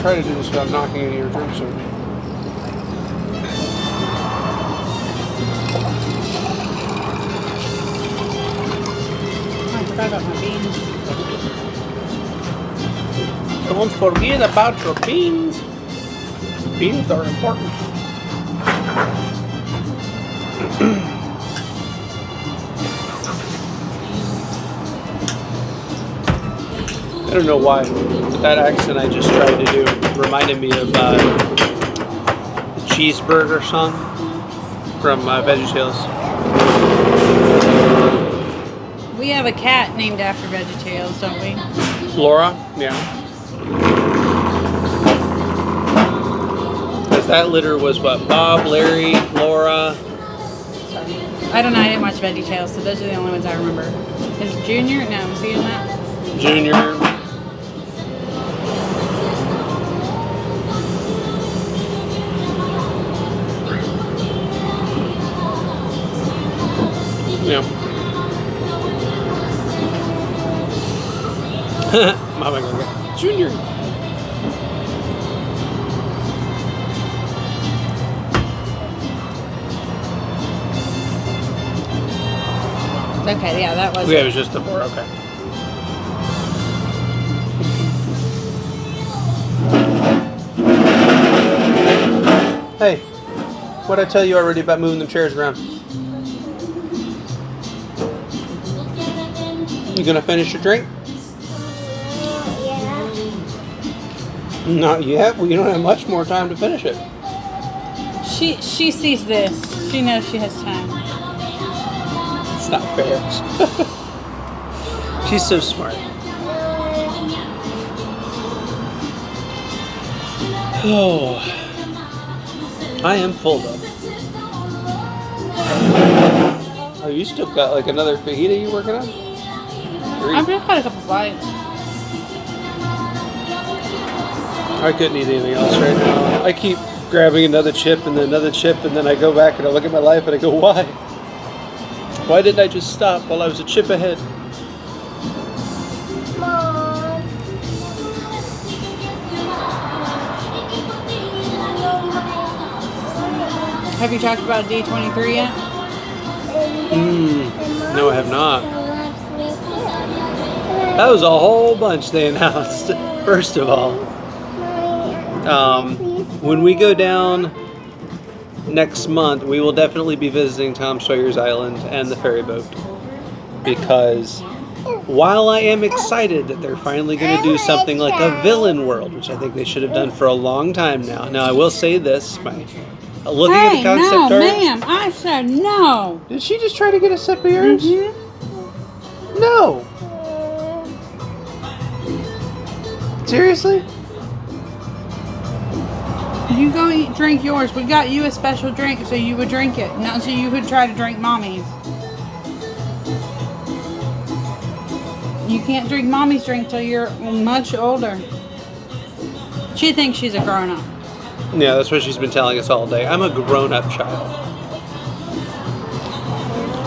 Try to do this without knocking any of your drinks over. I forgot about my beans. Don't forget about your beans. Beans are important. I don't know why, but that accent I just tried to do reminded me of the cheeseburger song from VeggieTales. We have a cat named after VeggieTales, don't we? Laura? Yeah. Because that litter was what? Bob, Larry, Laura. I don't know. I didn't watch VeggieTales, so those are the only ones I remember. Is Junior? No, was he in that? Junior. Yeah. Mama gonna go, Junior. Okay, yeah, that was. Yeah, it was just the 4. Okay. Hey, what'd I tell you already about moving them chairs around? You gonna finish your drink? Yeah. Not yet. Well, you don't have much more time to finish it. She sees this. She knows she has time. It's not fair. She's so smart. Oh, I am full though. Oh, you still got like another fajita you working on? I've just got a couple bites. I couldn't eat anything else right now. I keep grabbing another chip and then another chip, and then I go back and I look at my life and I go, why? Why didn't I just stop while I was a chip ahead? Mom. Have you talked about D23 yet? No, I have not. That was a whole bunch they announced, first of all. When we go down next month, we will definitely be visiting Tom Sawyer's Island and the ferry boat. Because while I am excited that they're finally going to do something like a villain world, which I think they should have done for a long time now. Now, I will say this, looking at the concept no, art. ma'am, I said no. Did she just try to get a sip of yours? Mm-hmm. No. Seriously? You go drink yours. We got you a special drink so you would drink it, not so you could try to drink Mommy's. You can't drink Mommy's drink till you're much older. She thinks she's a grown-up. Yeah, that's what she's been telling us all day. I'm a grown-up child.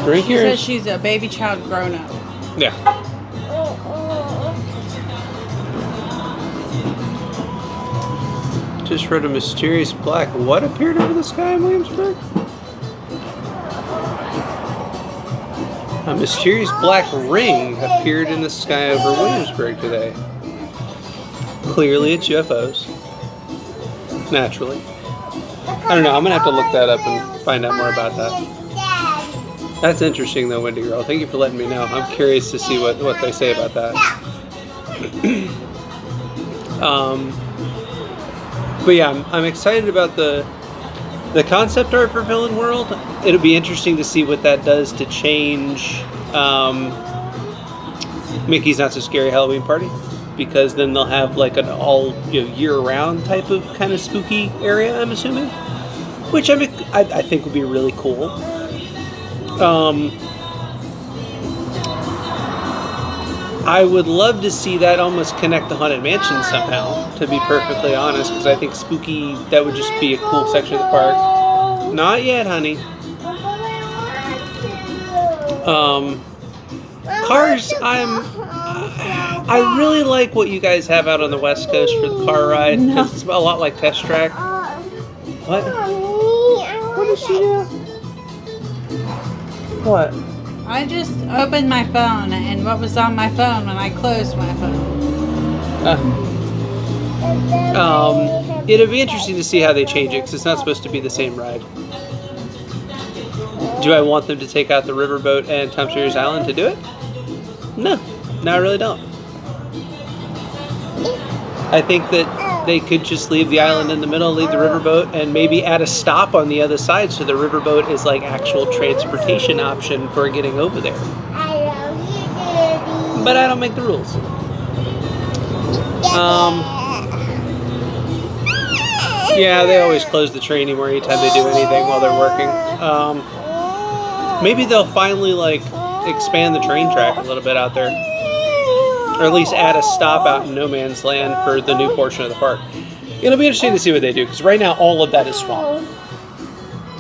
Drink She yours. says she's a baby child grown-up. Yeah. Just read a mysterious black what appeared over the sky in Williamsburg? A mysterious black ring appeared in the sky over Williamsburg today. Clearly it's UFOs. Naturally. I don't know, I'm gonna have to look that up and find out more about that. That's interesting though, Wendy Girl. Thank you for letting me know. I'm curious to see what they say about that. But yeah, I'm excited about the concept art for Villain World. It'll be interesting to see what that does to change Mickey's Not So Scary Halloween Party, because then they'll have like an all year-round type of kind of spooky area, I'm assuming, which I think would be really cool. I would love to see that almost connect the Haunted Mansion somehow, to be perfectly honest, because I think spooky, that would just be a cool section of the park. Not yet, honey. Cars, I really like what you guys have out on the West Coast for the car ride, because it's a lot like Test Track. What? What did she do? What? I just opened my phone, and what was on my phone when I closed my phone? It'll be interesting to see how they change it, because it's not supposed to be the same ride. Do I want them to take out the riverboat and Tom Sawyer's Island to do it? No, I really don't. I think that they could just leave the island in the middle, leave the riverboat, and maybe add a stop on the other side so the riverboat is like actual transportation option for getting over there. But I don't make the rules. Yeah, they always close the train anymore anytime they do anything while they're working. Maybe they'll finally like expand the train track a little bit out there. Or at least add a stop out in No Man's Land for the new portion of the park. It'll be interesting to see what they do, because right now all of that is swamp.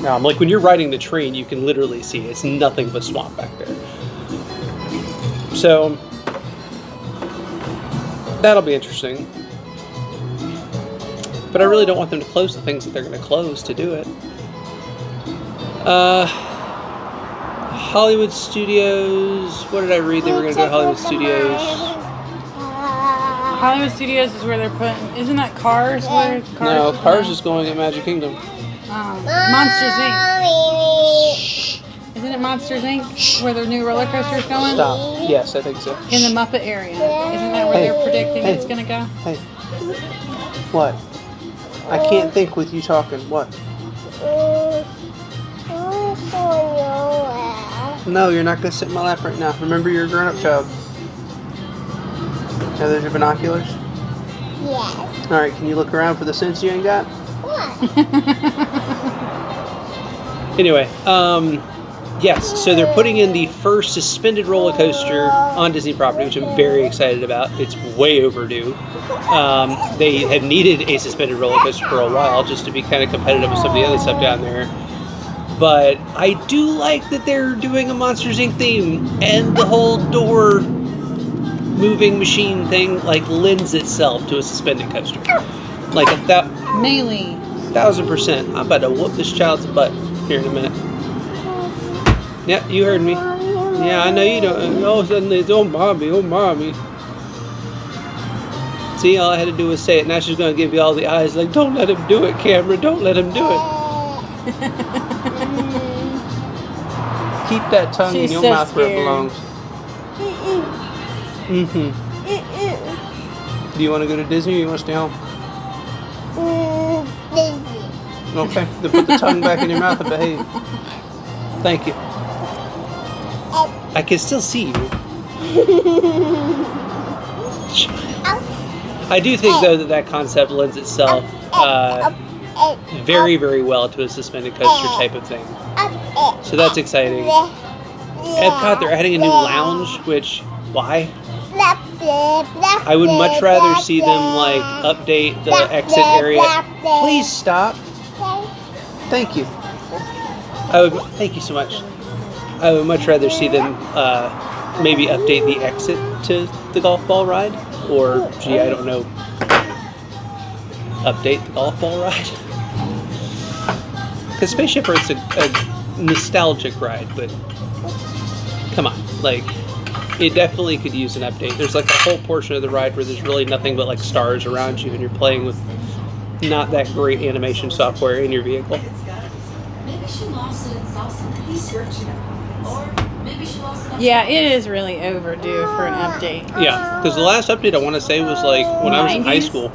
Like when you're riding the train, you can literally see it's nothing but swamp back there. So that'll be interesting. But I really don't want them to close the things that they're going to close to do it. Hollywood Studios. What did I read? They were going to go to Hollywood Studios. Hollywood Studios is where they're putting. Isn't that Cars? Where Cars? No, Cars is going at Magic Kingdom. Monsters Inc. Isn't it Monsters Inc. where the new roller coaster's going? Stop. Yes, I think so. In the Muppet area. Isn't that where Hey. they're predicting Hey. it's going to go? Hey. What? I can't think with you talking. What? No, you're not going to sit in my lap right now. Remember, you're a grown-up child. Now, there's your binoculars. Yes. All right, can you look around for the sense you ain't got? What? Anyway, yes, so they're putting in the first suspended roller coaster on Disney property, which I'm very excited about. It's way overdue. They had needed a suspended roller coaster for a while just to be kind of competitive with some of the other stuff down there. But I do like that they're doing a Monsters Inc. theme, and the whole door moving machine thing like lends itself to a suspended coaster. Like Melee. 1,000%. I'm about to whoop this child's butt here in a minute. Yeah, you heard me. Yeah, I know you don't. All of a sudden it's, oh mommy. See, all I had to do was say it. Now she's going to give you all the eyes like, don't let him do it, Cameron. Don't let him do it. Keep that tongue in She's your so mouth where it scared. belongs. Do you want to go to Disney or you want to stay home? Okay, then put the tongue back in your mouth and behave. Thank you. I can still see you. I do think, though, that concept lends itself very, very well to a suspended coaster type of thing. So that's exciting. Epcot, they're adding a new lounge, which, why? I would much rather see them, like, update the exit area. Please stop. Thank you. Thank you so much. I would much rather see them maybe update the exit to the golf ball ride, or gee, I don't know, update the golf ball ride. Because Spaceship Earth's a nostalgic ride, but come on, like it definitely could use an update. There's like a whole portion of the ride where there's really nothing but like stars around you, and you're playing with not that great animation software in your vehicle. Yeah, it is really overdue for an update. Yeah, because the last update I want to say was like when I was in high 90s? school.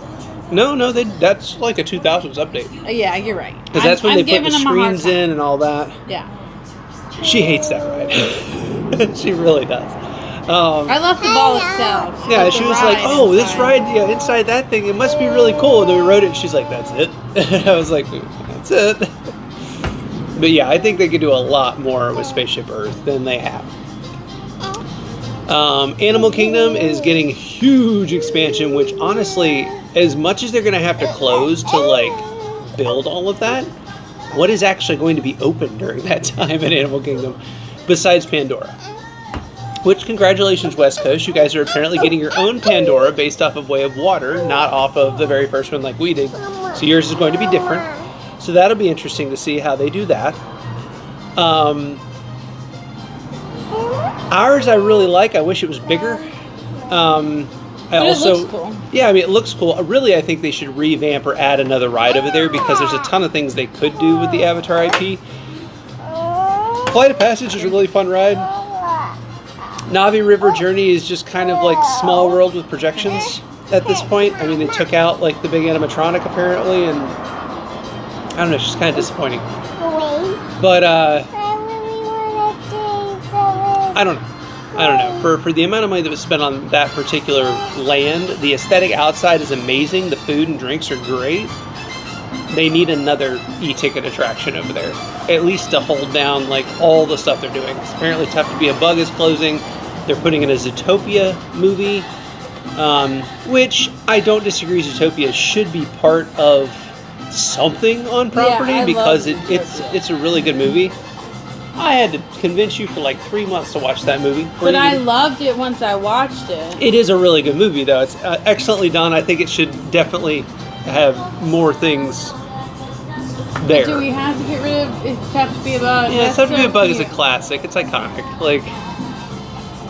No, that's like a 2000s update. Yeah, you're right. Because that's when I'm they put the giving them a hard screens time. in and all that. Yeah. She hates that ride. She really does. I love the ball itself. Yeah, But she the was like, ride "Oh, this inside- ride, yeah, inside that thing, it must be really cool." And then we rode it, and she's like, "That's it." I was like, "That's it." But yeah, I think they could do a lot more with Spaceship Earth than they have. Animal Kingdom is getting huge expansion, which honestly, as much as they're going to have to close to like build all of that, what is actually going to be open during that time at Animal Kingdom besides Pandora? Which, congratulations, West Coast. You guys are apparently getting your own Pandora based off of Way of Water, not off of the very first one like we did. So yours is going to be different. So that'll be interesting to see how they do that. Ours I really like. I wish it was bigger. But it looks cool. Yeah, I mean, it looks cool. Really, I think they should revamp or add another ride over there because there's a ton of things they could do with the Avatar IP. Flight of Passage is a really fun ride. Navi River Journey is just kind of like Small World with projections at this point. I mean, they took out like the big animatronic apparently, and I don't know, it's just kind of disappointing. But I don't know. For the amount of money that was spent on that particular land, the aesthetic outside is amazing. The food and drinks are great. They need another e-ticket attraction over there, at least to hold down like all the stuff they're doing. It's apparently Tough to Be a Bug is closing. They're putting in a Zootopia movie, which I don't disagree. Zootopia should be part of something on property I because love it's a really good movie. I had to convince you for like 3 months to watch that movie. But I loved it once I watched it. It is a really good movie, though. It's excellently done. I think it should definitely have more things there. Do we have to get rid of It's Tough to Be a Bug? Yeah, That's Tough to Be a so Bug is a cute. classic. It's iconic. Like,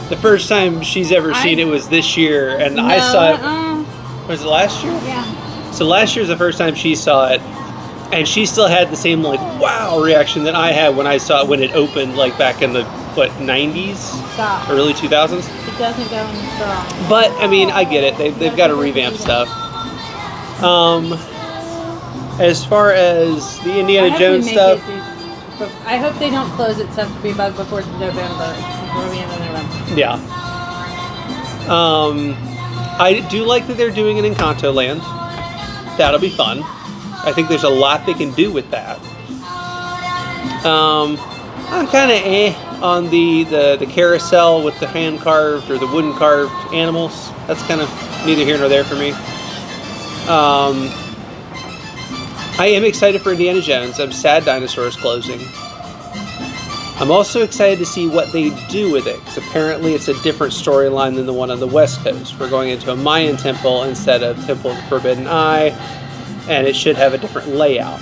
the first time she's ever seen it was this year, and I saw it. Was it last year? Yeah. So last year was the first time she saw it, And she still had the same like wow reaction that I had when I saw it when it opened like back in the 90s, Stop. early 2000s. It doesn't go in the straw. But I mean, I get it. They've got to revamp stuff. As far as the Indiana Jones stuff, I hope they don't close it to be bug before November. Before the end of November. yeah. I do like that they're doing it in Encanto Land. That'll be fun. I think there's a lot they can do with that. I'm kind of on the carousel with the hand carved or the wooden carved animals. That's kind of neither here nor there for me. I am excited for Indiana Jones. I'm sad Dinosaur is closing. I'm also excited to see what they do with it, because apparently it's a different storyline than the one on the West Coast. We're going into a Mayan temple instead of Temple of the Forbidden Eye, and it should have a different layout.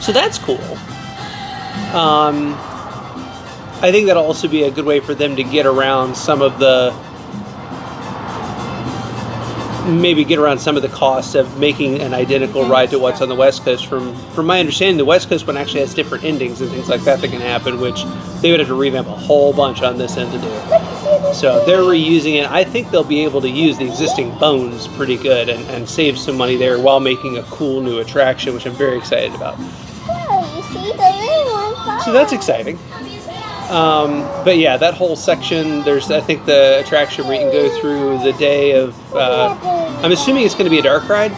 So that's cool. I think that'll also be a good way for them to get around some of the costs of making an identical ride to what's on the West Coast. From my understanding, the West Coast one actually has different endings and things like that can happen, which they would have to revamp a whole bunch on this end to do. So if they're reusing it, I think they'll be able to use the existing bones pretty good and save some money there while making a cool new attraction, which I'm very excited about. Oh, you see, the little one. So that's exciting. But yeah, that whole section, there's, I think, the attraction where you can go through the day of, I'm assuming it's going to be a dark ride,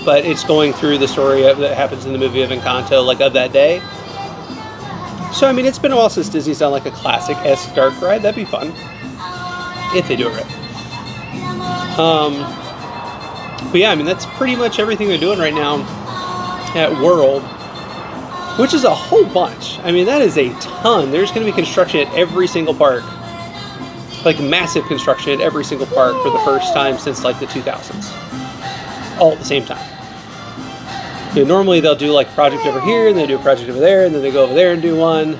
but it's going through the story that happens in the movie of Encanto, like of that day. So, I mean, it's been a while since Disney's done like a classic-esque dark ride. That'd be fun, if they do it right. But yeah, I mean, that's pretty much everything they're doing right now at World, which is a whole bunch. I mean, that is a ton. There's going to be construction at every single park. Like massive construction at every single park for the first time since like the 2000s. All at the same time. You know, normally they'll do like a project over here, and they do a project over there, and then they go over there and do one.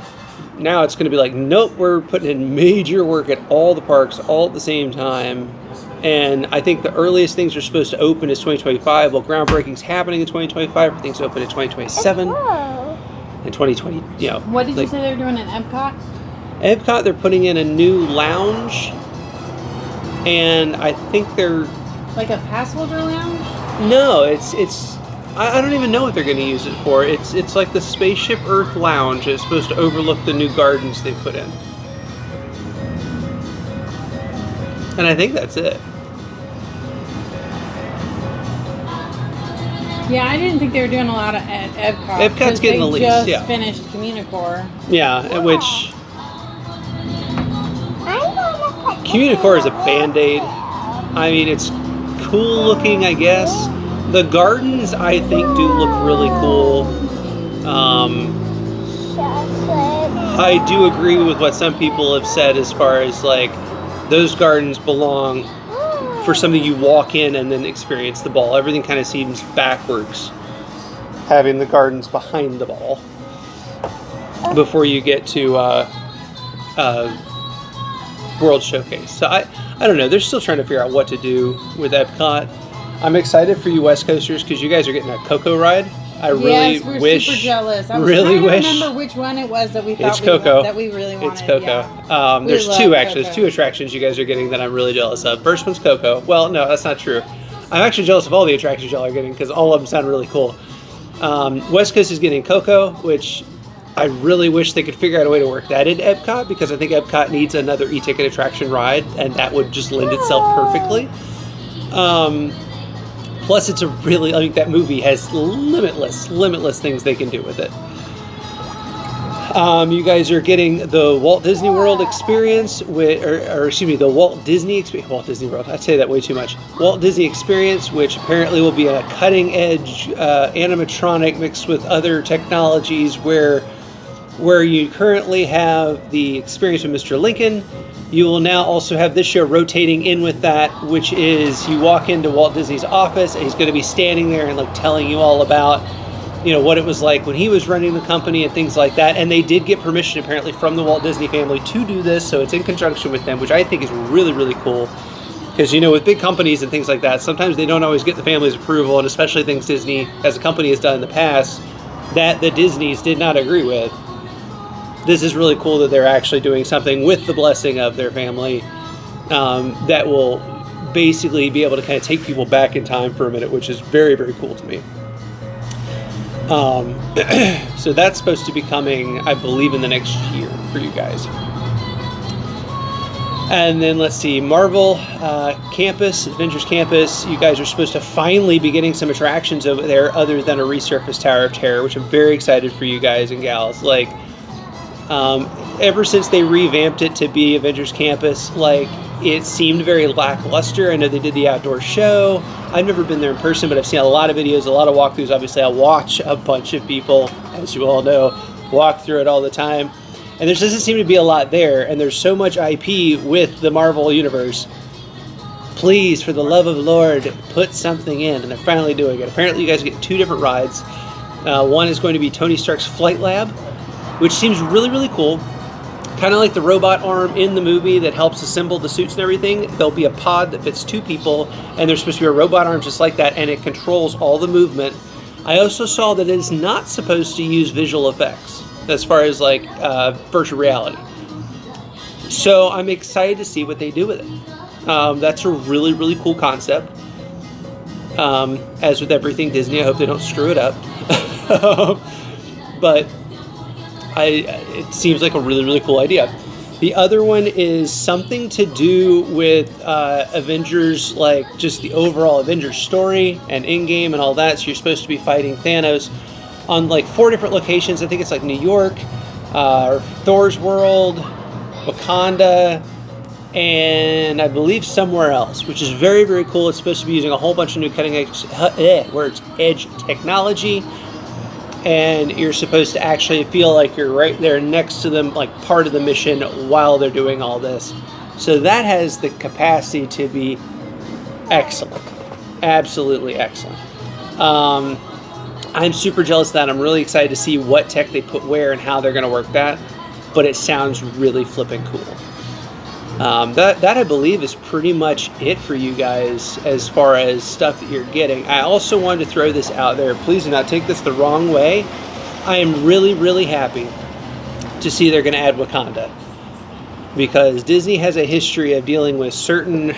Now it's going to be like, nope, we're putting in major work at all the parks all at the same time. And I think the earliest things are supposed to open is 2025. Well, groundbreaking's happening in 2025. Things open in 2027. In 2020, you know. What did you say they were doing in Epcot? Epcot, they're putting in a new lounge, and I think they're... Like a pass holder lounge? No, it's I don't even know what they're going to use it for. It's like the Spaceship Earth Lounge. It's supposed to overlook the new gardens they put in. And I think that's it. Yeah, I didn't think they were doing a lot at Epcot. Epcot's getting the least, just yeah. Finished Communicore. Yeah, which... Communicore is a Band-Aid. I mean, it's cool looking, I guess. The gardens, I think, do look really cool. I do agree with what some people have said as far as, like, those gardens belong for something you walk in and then experience the ball. Everything kind of seems backwards, having the gardens behind the ball before you get to World Showcase. So I don't know. They're still trying to figure out what to do with Epcot. I'm excited for you West Coasters because you guys are getting a Coco ride. I really yes, we're wish. Super jealous. I really wish. Remember which one it was that we thought it's Coco. that we really wanted. It's Coco. Yeah. There's two actually. Coco. There's two attractions you guys are getting that I'm really jealous of. First one's Coco. Well, no, that's not true. I'm actually jealous of all the attractions y'all are getting because all of them sound really cool. West Coast is getting Coco, which I really wish they could figure out a way to work that into Epcot because I think Epcot needs another e-ticket attraction ride, and that would just lend itself perfectly. Plus, it's a really, I think that movie has limitless things they can do with it. You guys are getting the Walt Disney World experience, the Walt Disney World. I say that way too much. Walt Disney Experience, which apparently will be a cutting-edge animatronic mixed with other technologies, where you currently have the experience with Mr. Lincoln. You will now also have this show rotating in with that, which is you walk into Walt Disney's office and he's going to be standing there and like telling you all about, you know, what it was like when he was running the company and things like that. And they did get permission apparently from the Walt Disney family to do this, so it's in conjunction with them, which I think is really, really cool. Because Because, you know, with big companies and things like that, sometimes they don't always get the family's approval, and especially things Disney, as a company, has done in the past that the Disneys did not agree with. This is really cool that they're actually doing something with the blessing of their family that will basically be able to kind of take people back in time for a minute, which is very, very cool to me. So that's supposed to be coming, I believe, in the next year for you guys. And then let's see, Marvel Campus, Avengers Campus. You guys are supposed to finally be getting some attractions over there other than a resurfaced Tower of Terror, which I'm very excited for you guys and gals. Like, ever since they revamped it to be Avengers Campus, like, it seemed very lackluster. I know they did the outdoor show. I've never been there in person, but I've seen a lot of videos, a lot of walkthroughs. Obviously, I watch a bunch of people, as you all know, walk through it all the time. And there doesn't seem to be a lot there, and there's so much IP with the Marvel Universe. Please, for the love of the Lord, put something in, and they're finally doing it. Apparently, you guys get 2 different rides. One is going to be Tony Stark's Flight Lab, which seems really, really cool. Kind of like the robot arm in the movie that helps assemble the suits and everything. There'll be a pod that fits 2 people, and there's supposed to be a robot arm just like that, and it controls all the movement. I also saw that it is not supposed to use visual effects as far as like virtual reality. So I'm excited to see what they do with it. That's a really, really cool concept. As with everything Disney, I hope they don't screw it up. But it seems like a really, really cool idea. The other one is something to do with Avengers, like just the overall Avengers story and in-game and all that. So you're supposed to be fighting Thanos on like 4 different locations. I think it's like New York, Thor's World, Wakanda, and I believe somewhere else, which is very, very cool. It's supposed to be using a whole bunch of new cutting-edge technology, and you're supposed to actually feel like you're right there next to them, like part of the mission while they're doing all this. So that has the capacity to be excellent. Absolutely excellent. I'm super jealous of that. I'm really excited to see what tech they put where and how they're going to work that. But it sounds really flipping cool. That I believe is pretty much it for you guys as far as stuff that you're getting. I also wanted to throw this out there. Please do not take this the wrong way. I am really, really happy to see they're going to add Wakanda. Because Disney has a history of dealing with certain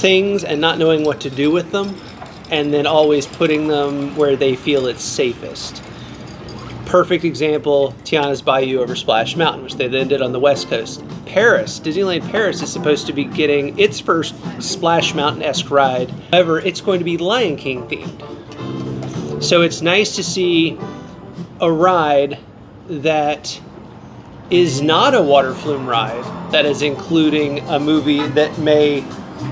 things and not knowing what to do with them, and then always putting them where they feel it's safest. Perfect example, Tiana's Bayou over Splash Mountain, which they then did on the West Coast. Paris, Disneyland Paris is supposed to be getting its first Splash Mountain-esque ride. However, it's going to be Lion King themed. So it's nice to see a ride that is not a water flume ride, that is including a movie that may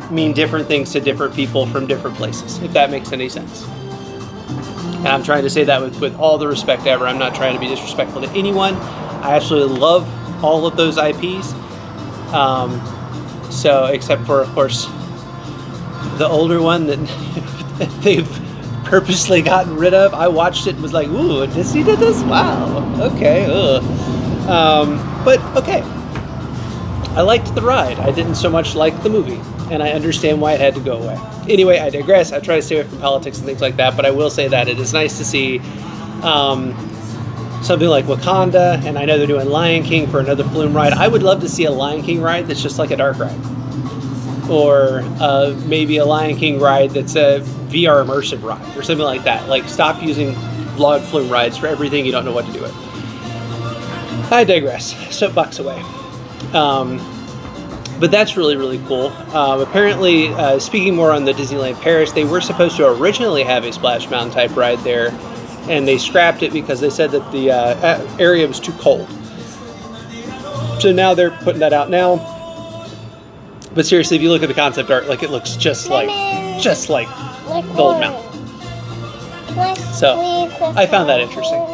mean different things to different people from different places, if that makes any sense. And I'm trying to say that with all the respect ever. I'm not trying to be disrespectful to anyone. I absolutely love all of those IPs. So, except for, of course, the older one that they've purposely gotten rid of. I watched it and was like, ooh, Disney did this? Wow. Okay. But, okay. I liked the ride. I didn't so much like the movie. And I understand why it had to go away. Anyway, I digress. I try to stay away from politics and things like that, but I will say that it is nice to see something like Wakanda, and I know they're doing Lion King for another flume ride. I would love to see a Lion King ride that's just like a dark ride. Or maybe a Lion King ride that's a VR immersive ride, or something like that. Like, stop using log flume rides for everything you don't know what to do with. I digress. Soapbox away. But that's really, really cool. Apparently, speaking more on the Disneyland Paris, they were supposed to originally have a Splash Mountain type ride there, and they scrapped it because they said that the area was too cold. So now they're putting that out now. But seriously, if you look at the concept art, like, it looks just like the old mountain. So I found that interesting.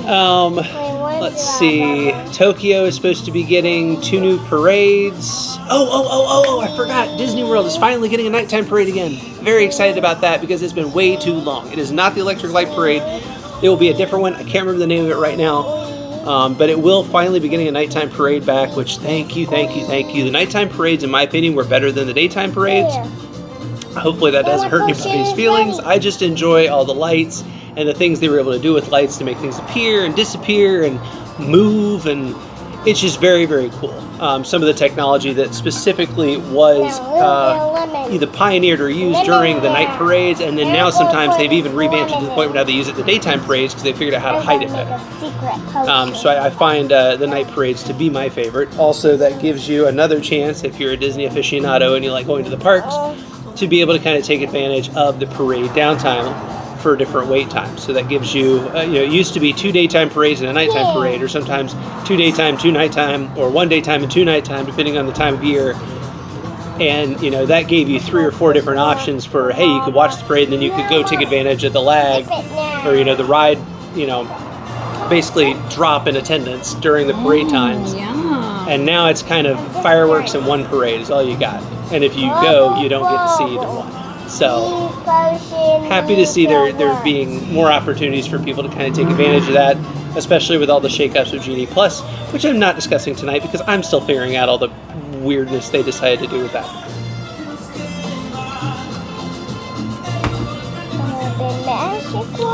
Let's see. Tokyo is supposed to be getting 2 new parades. Oh, I forgot. Disney World is finally getting a nighttime parade again. Very excited about that because it's been way too long. It is not the Electric Light Parade. It will be a different one. I can't remember the name of it right now. But it will finally be getting a nighttime parade back, which thank you. The nighttime parades, in my opinion, were better than the daytime parades. Hopefully that doesn't hurt anybody's feelings. I just enjoy all the lights and the things they were able to do with lights to make things appear and disappear and move, and it's just very, very cool. Some of the technology that specifically was either pioneered or used during the night parades, and then now sometimes they've even revamped it to the point where now they use it the daytime parades because they figured out how to hide it better. So I find the night parades to be my favorite. Also, that gives you another chance, if you're a Disney aficionado and you like going to the parks, to be able to kind of take advantage of the parade downtime for different wait times. So that gives you, it used to be 2 daytime parades and a nighttime parade, or sometimes 2 daytime, 2 nighttime, or 1 daytime and 2 nighttime, depending on the time of year. And, that gave you 3 or 4 different options for, hey, you could watch the parade and then you could go take advantage of the lag, or, the ride, basically drop in attendance during the parade times. Yeah. And now it's kind of fireworks and 1 parade is all you got. And if you go, you don't get to see either one. So happy to see there being more opportunities for people to kind of take advantage of that, especially with all the shakeups of Genie Plus, which I'm not discussing tonight because I'm still figuring out all the weirdness they decided to do with that.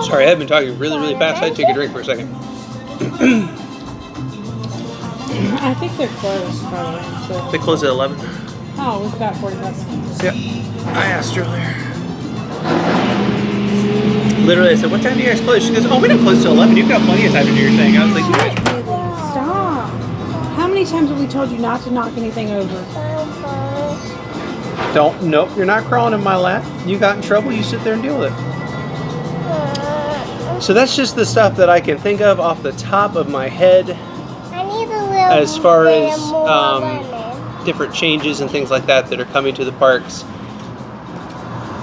Sorry, I've been talking really, really fast. I had to take a drink for a second. I think they're closed, probably. So. They close at 11. Oh, we've got 45 minutes. Yep. I asked earlier. Literally, I said, what time do you guys close? She goes, oh, we don't close till 11. You've got plenty of time to do your thing. I was like, yeah. Stop. How many times have we told you not to knock anything over? Nope, you're not crawling in my lap. You got in trouble, you sit there and deal with it. So that's just the stuff that I can think of off the top of my head as far as different changes and things like that are coming to the parks.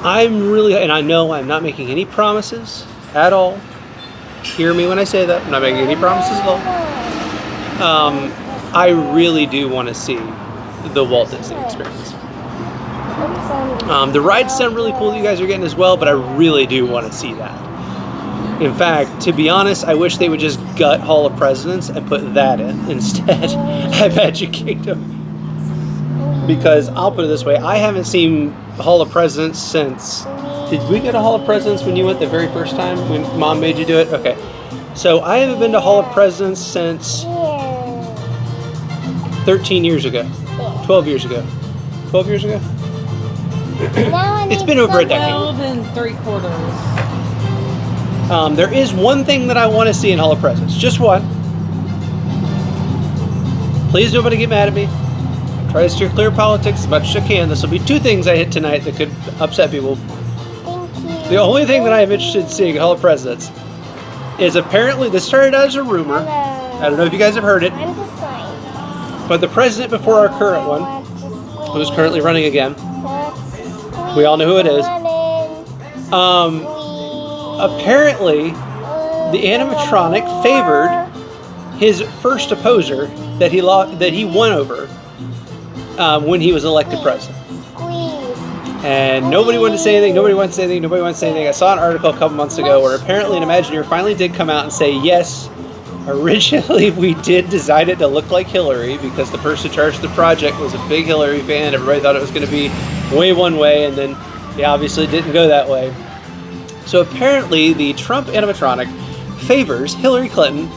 I'm really, and I know I'm not making any promises at all. Hear me when I say that. I'm not making any promises at all. I really do want to see the Walt Disney Experience. The rides sound really cool that you guys are getting as well, but I really do want to see that. In fact, to be honest, I wish they would just gut Hall of Presidents and put that in instead of Magic Kingdom. Because I'll put it this way, I haven't seen Hall of Presidents since... Did we go to Hall of Presidents when you went the very first time? When Mom made you do it? Okay. So I haven't been to Hall of Presidents since 13 years ago. 12 years ago. 12 years ago? It's been over a decade. 12 3/4. There is one thing that I want to see in Hall of Presidents. Just one. Please nobody get mad at me. Try to steer clear of politics as much as I can. This will be 2 things I hit tonight that could upset people. The only thing that I am interested in seeing in Hall of Presidents is apparently, this started out as a rumor. I don't know if you guys have heard it. But the president before our current one, who's currently running again, we all know who it is. Apparently, the animatronic favored his first opposer that he won over when he was elected president. And nobody wanted to say anything. I saw an article a couple months ago where apparently an Imagineer finally did come out and say, yes, originally we did design it to look like Hillary because the person charged the project was a big Hillary fan. Everybody thought it was going to be way one way, and then it obviously didn't go that way. So apparently the Trump animatronic favors Hillary Clinton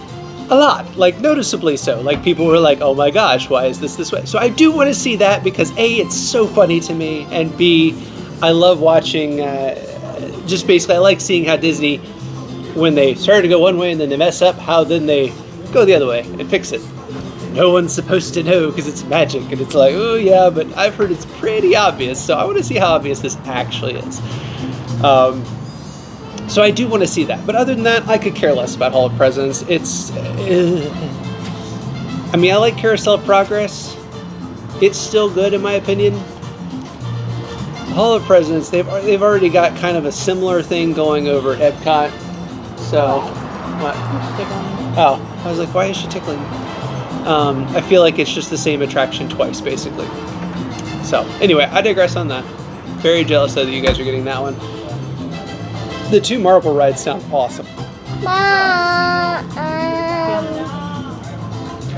a lot, like noticeably so. Like people were like, oh my gosh, why is this way? So I do want to see that because A, it's so funny to me, and B, I love watching, just basically I like seeing how Disney, when they started to go one way and then they mess up, how then they go the other way and fix it. No one's supposed to know because it's magic, and it's like, oh yeah, but I've heard it's pretty obvious, so I want to see how obvious this actually is. So I do want to see that. But other than that, I could care less about Hall of Presidents. It's... I mean, I like Carousel of Progress. It's still good in my opinion. Hall of Presidents, they've already got kind of a similar thing going over at Epcot. So... What? Oh, I was like, why is she tickling? I feel like it's just the same attraction twice, basically. So, anyway, I digress on that. Very jealous though that you guys are getting that one. The 2 Marvel rides sound awesome. Mom,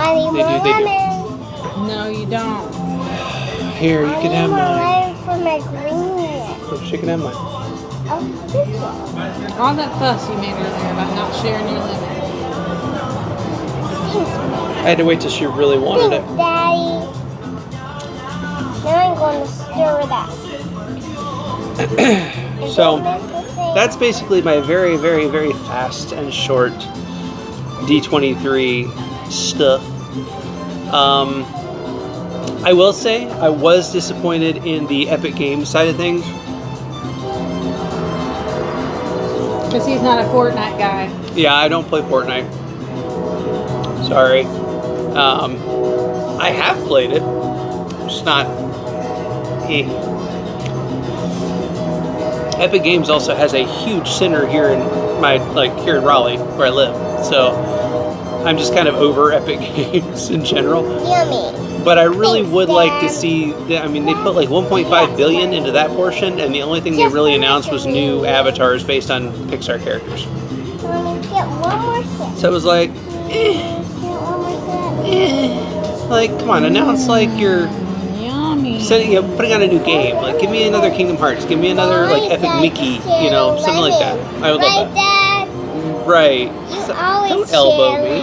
I need They more do, they do. lemon. No, you don't. Here, you I can need have more mine. lemon for my green. Oh, she can have mine. Oh, thank you. All that fuss you made earlier about not sharing your lemon. I had to wait till she really wanted it. Thanks, Daddy. Now I'm going to stir that. And So, don't make the same. that's basically my very, very, very fast and short D23 stuff. I will say I was disappointed in the Epic Games side of things. Because he's not a Fortnite guy. Yeah, I don't play Fortnite. Sorry. I have played it. Just not. Epic Games also has a huge center here in here in Raleigh, where I live. So I'm just kind of over Epic Games in general. Yummy. But I really Thanks, would like to Dad. see. I mean, they put like 1.5 billion into that portion, and the only thing they really announced was new avatars based on Pixar characters. Want to get one more sip? So it was like, Get one more sip. like come on, announce like you're Yummy. putting out a new game. Like, give me another Kingdom Hearts. Give me another like My Epic dad Mickey. is You know, sharing something like that. lemon. I would love Right, that. Dad? Right. You So- always don't elbow share me.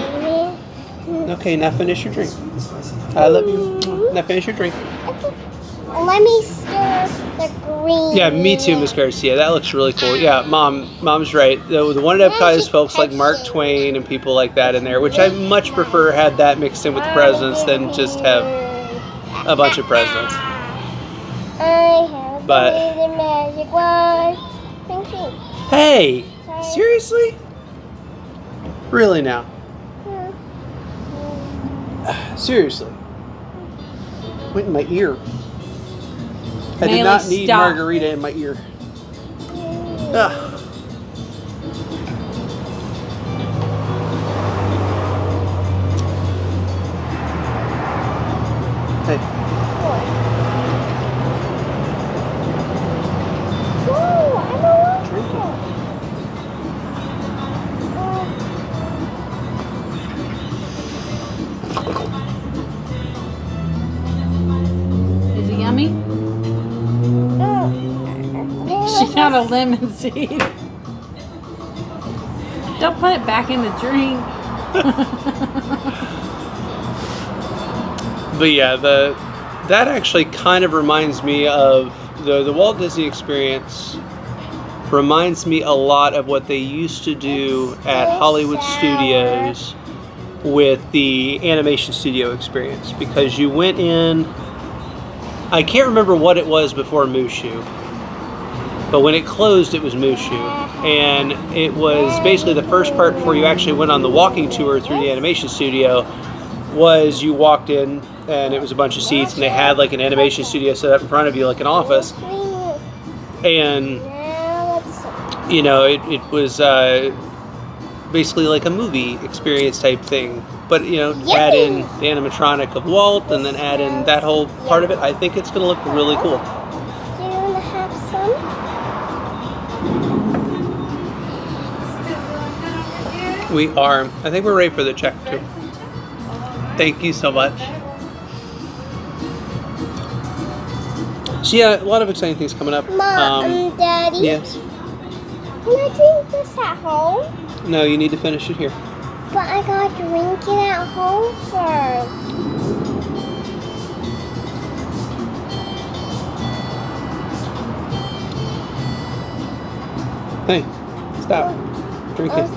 lemon. Okay, now finish your drink. I love you. Now finish your drink. Let me stir the green. Yeah, me too, Miss Garcia. That looks really cool. Yeah, Mom's right. The one at Epcot is folks like Mark Twain and people like that in there, which I much prefer had that mixed in with the presidents than just have a bunch of presidents. I have But- the magic wand. Thank you. Hey, seriously? Really now? Seriously? Went in my ear. I did Bailey, not need stop. margarita in my ear. Ugh. Hey, No, I don't want drink it. Is it yummy? She got a lemon seed. Don't put it back in the drink. But yeah, that actually kind of reminds me of the Walt Disney Experience. Reminds me a lot of what they used to do at Hollywood Studios with the animation studio experience, because you went in. I can't remember what it was before Mushu, but when it closed, it was Mushu, and it was basically the first part before you actually went on the walking tour through the animation studio. Was you walked in and it was a bunch of seats, and they had like an animation studio set up in front of you, like an office, and you know it was basically like a movie experience type thing. But you know, add in the animatronic of Walt, and then add in that whole part of it. I think it's going to look really cool. Do you want to have some? We are. I think we're ready for the check too. Thank you so much. So yeah, a lot of exciting things coming up. Mom, Daddy, Yes. can I drink this at home? No, you need to finish it here. But I gotta drink it at home first. Hey, stop. Drink it.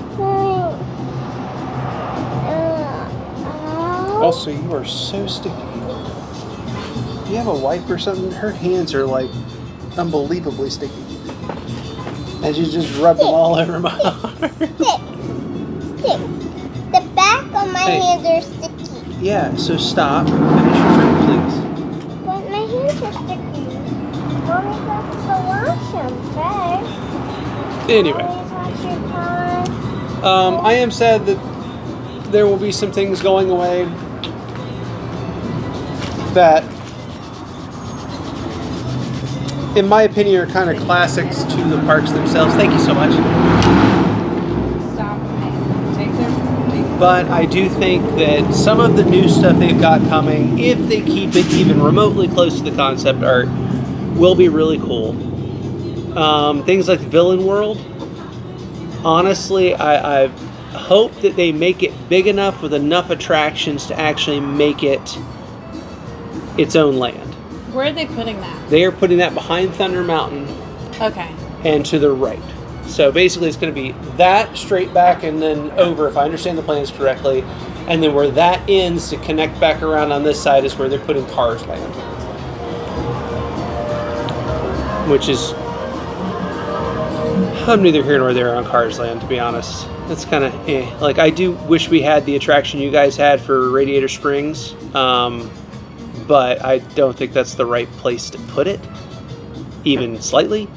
Also, you are so sticky. Do you have a wipe or something? Her hands are like unbelievably sticky. And she just rubbed them all over my arm. Stick. The back of my hands are sticky. Yeah, so stop. Finish your drink, please. But my hands are sticky. Mommy has to wash them first. Anyway, Always wash your car. I am sad that there will be some things going away that, in my opinion, are kind of classics to the parks themselves. Thank you so much. Stop. Take their But I do think that some of the new stuff they've got coming, if they keep it even remotely close to the concept art, will be really cool. Things like Villain World, honestly, I hope that they make it big enough with enough attractions to actually make it its own land. Where are they putting that? They are putting that behind Thunder Mountain. Okay. And to the right. So basically it's going to be that straight back and then over, if I understand the plans correctly. And then where that ends to connect back around on this side is where they're putting Cars Land. Which is, I'm neither here nor there on Cars Land, to be honest. That's kind of eh. Like, I do wish we had the attraction you guys had for Radiator Springs. But I don't think that's the right place to put it. Even slightly.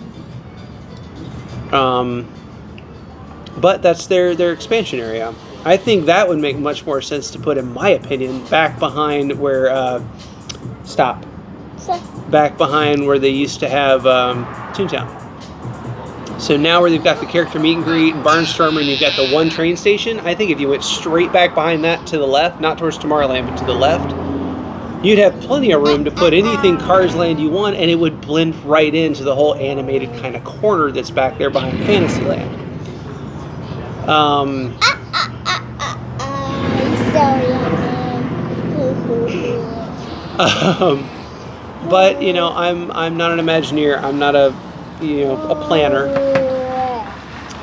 But that's their expansion area. I think that would make much more sense to put, in my opinion, back behind where back behind where they used to have Toontown. So now where they've got the character meet and greet and Barnstormer and you've got the one train station, I think if you went straight back behind that to the left, not towards Tomorrowland, but to the left, you'd have plenty of room to put anything Cars Land you want, and it would blend right into the whole animated kind of corner that's back there behind Fantasyland. But you know, I'm not an Imagineer. I'm not a a planner.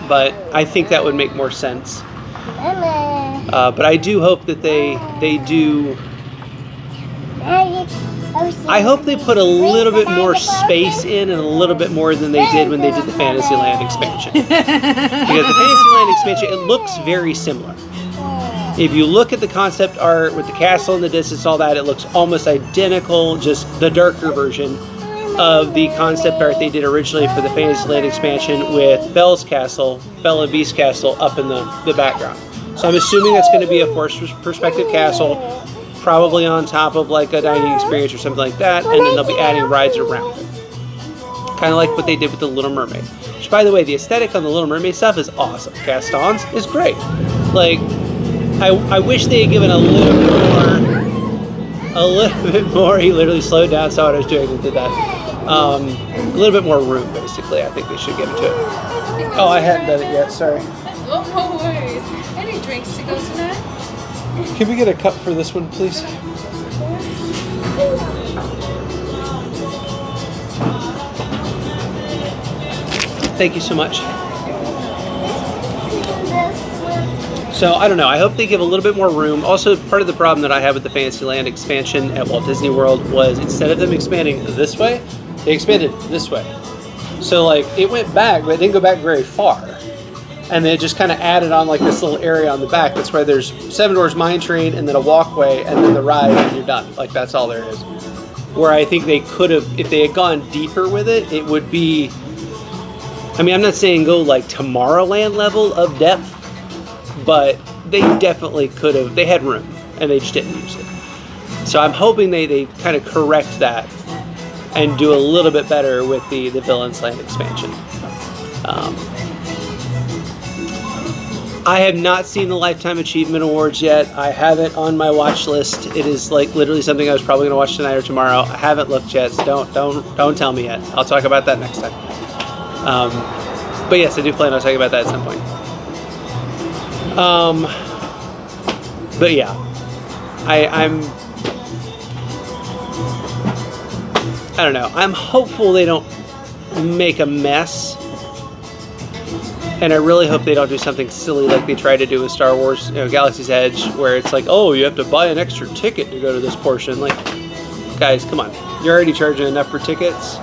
But I think that would make more sense. But I do hope that they do. I hope they put a little bit more space in and a little bit more than they did when they did the Fantasyland expansion. Because the Fantasyland expansion, it looks very similar. If you look at the concept art with the castle in the distance and all that, it looks almost identical, just the darker version of the concept art they did originally for the Fantasyland expansion with Belle's castle, Belle and Beast's castle, up in the background. So I'm assuming that's going to be a forced perspective castle, probably on top of like a dining experience or something like that, and then they'll be adding rides around it. Kind of like what they did with the Little Mermaid. Which, by the way, the aesthetic on the Little Mermaid stuff is awesome. Gaston's is great. Like, I wish they had given a little bit more, he literally slowed down, saw what I was doing and did that. A little bit more room, basically, I think they should give it to it. Oh, I hadn't done it yet, sorry. Oh, no worries. Any drinks to go tonight? Can we get a cup for this one, please? Thank you so much. So, I don't know. I hope they give a little bit more room. Also, part of the problem that I had with the Fantasyland expansion at Walt Disney World was instead of them expanding this way, they expanded this way. So, like, it went back, but it didn't go back very far. And they just kind of added on like this little area on the back. That's why there's Seven Dwarfs Mine Train and then a walkway and then the ride and you're done. Like, that's all there is. Where I think they could have, if they had gone deeper with it, it would be, I mean, I'm not saying go like Tomorrowland level of depth, but they definitely could have, they had room and they just didn't use it. So I'm hoping they kind of correct that and do a little bit better with the Villains Land expansion. I have not seen the Lifetime Achievement Awards yet. I have it on my watch list. It is like literally something I was probably going to watch tonight or tomorrow. I haven't looked yet, so don't tell me yet. I'll talk about that next time. But yes, I do plan on talking about that at some point. But yeah, I don't know. I'm hopeful they don't make a mess. And I really hope they don't do something silly like they tried to do with Star Wars, Galaxy's Edge, where it's like, oh, you have to buy an extra ticket to go to this portion. Like, guys, come on. You're already charging enough for tickets.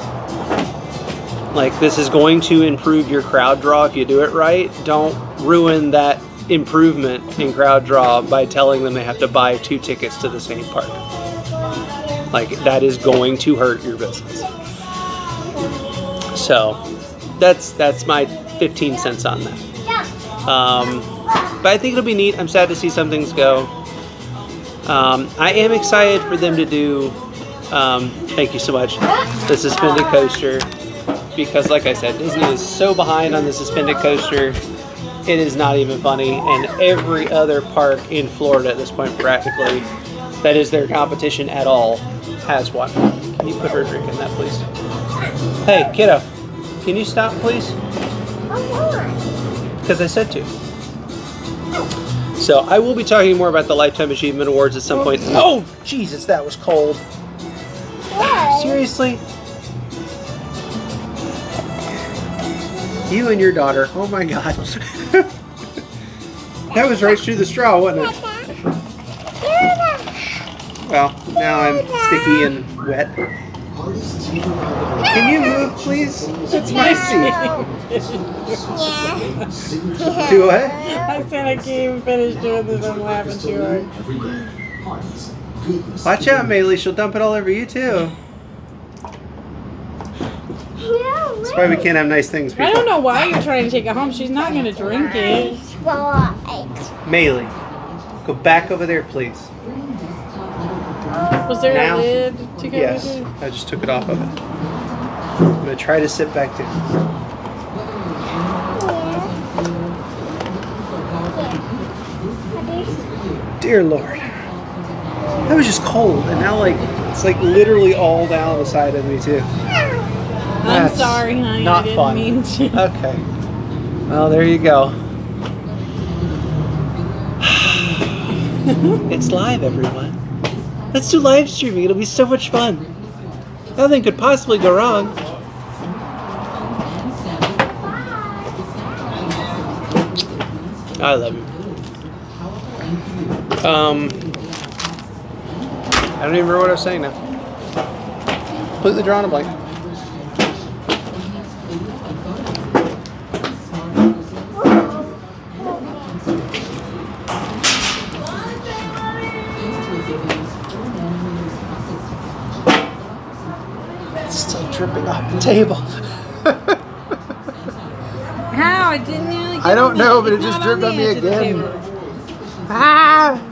Like, this is going to improve your crowd draw if you do it right. Don't ruin that improvement in crowd draw by telling them they have to buy 2 tickets to the same park. Like, that is going to hurt your business. So, that's my 15 cents on that. But I think it'll be neat. I'm sad to see some things go. I am excited for them to do, thank you so much, the suspended coaster. Because like I said, Disney is so behind on the suspended coaster. It is not even funny, and every other park in Florida at this point, practically, that is their competition at all, has one. Can you put her drink in that, please? Hey, kiddo, can you stop, please? Because I said to. So I will be talking more about the Lifetime Achievement Awards at some point. Oh, Jesus, that was cold. What? Seriously? You and your daughter. Oh my God. That was right through the straw, wasn't it? Well, now I'm sticky and wet. Can you move, please? It's my seat. Yeah. Do what? I said I can't even finish doing this. I'm laughing too hard. Watch out, Maylee. She'll dump it all over you, too. That's why we can't have nice things, people. I don't know why you're trying to take it home. She's not going to drink it. Maylee, go back over there, please. Was there Now? a lid to go Yes, with it? I just took it off of it. I'm going to try to sit back down. Dear Lord. That was just cold, and now it's literally all down the side of me too. I'm That's sorry, honey. not I didn't fun. mean to. Okay. Well, there you go. It's live, everyone. Let's do live streaming. It'll be so much fun. Nothing could possibly go wrong. I love you. I don't even remember what I was saying now. Completely drawn a blank. It's still dripping off the table. How? It didn't really get I don't on know, the- but it it's just not dripped on the me edge of the again. table. Ah!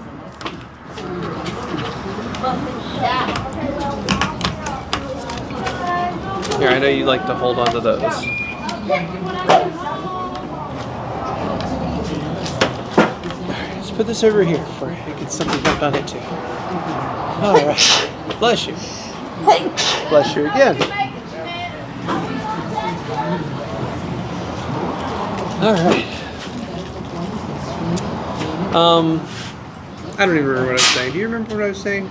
Here, I know you like to hold on to those. Let's put this over here before I get something dumped on it too. Alright. Bless you. Bless you again. Alright. I don't even remember what I was saying. Do you remember what I was saying?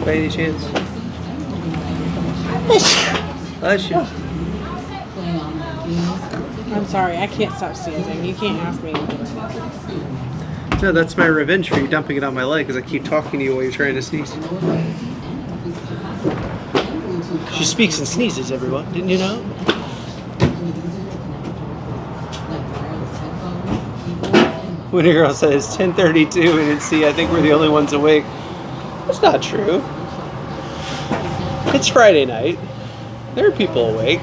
By any chance? Bless you. I'm sorry. I can't stop sneezing. You can't ask me. No, that's my revenge for you dumping it on my leg because I keep talking to you while you're trying to sneeze. She speaks and sneezes, everyone. Didn't you know? Winter Girl says 10:32 and see, I think we're the only ones awake. That's not true. It's Friday night. There are people awake.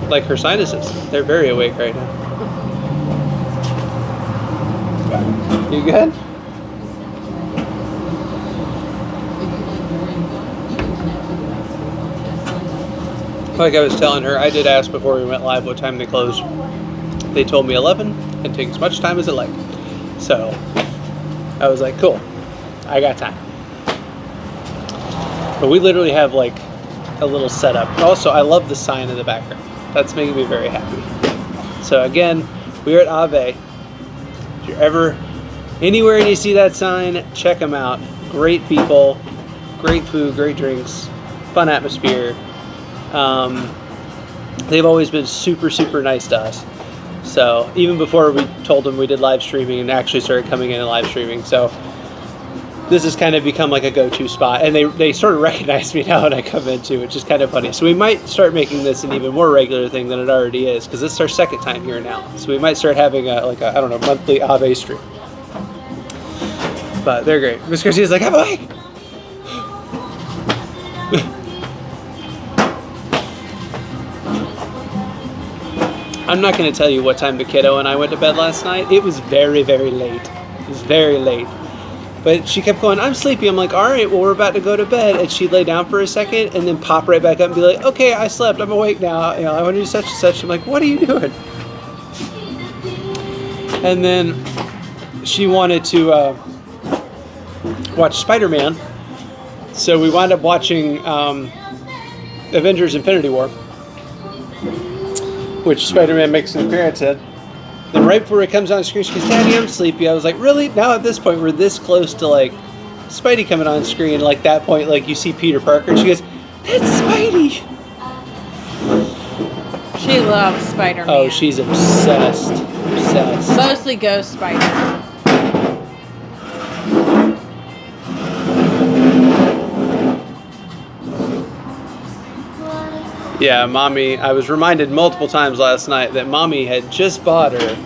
Like her sinuses. They're very awake right now. You good? Like I was telling her, I did ask before we went live what time they closed. They told me 11 and take as much time as it like. So I was like, cool, I got time. But we literally have like a little setup. Also, I love the sign in the background. That's making me very happy. So again, we're at Ay Wey. If you're ever anywhere and you see that sign, check them out. Great people, great food, great drinks, fun atmosphere. They've always been super, super nice to us. So even before we told them we did live streaming and actually started coming in and live streaming. So this has kind of become like a go-to spot. And they sort of recognize me now when I come in too, which is kind of funny. So we might start making this an even more regular thing than it already is, because this is our second time here now. So we might start having a monthly Ay Wey stream. But they're great. Miss Garcia's like, I'm awake! I'm not going to tell you what time the kiddo and I went to bed last night. It was very, very late. It was very late. But she kept going, I'm sleepy. I'm like, all right, well, we're about to go to bed. And she'd lay down for a second and then pop right back up and be like, okay, I slept. I'm awake now. You know, I want to do such and such. I'm like, what are you doing? And then she wanted to watch Spider-Man. So we wound up watching Avengers Infinity War, which Spider-Man makes an appearance in. Then right before it comes on screen, she goes, Daddy, I'm sleepy. I was like, really? Now at this point, we're this close to like Spidey coming on screen. Like that point, like you see Peter Parker. And she goes, that's Spidey. She loves Spider-Man. Oh, she's obsessed. Obsessed. Mostly Ghost Spider. Yeah, Mommy, I was reminded multiple times last night that Mommy had just bought her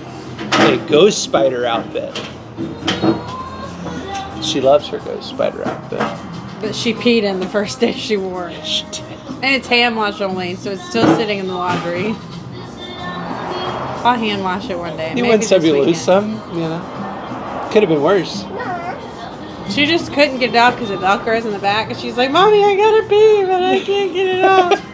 a Ghost Spider outfit. She loves her Ghost Spider outfit. But she peed in the first day she wore it. She did. And it's hand wash only, so it's still sitting in the laundry. I'll hand wash it one day. You maybe wouldn't say this you lose weekend. some, you know? Could have been worse. She just couldn't get it off because it velcros in the back, and she's like, Mommy, I gotta pee, but I can't get it off.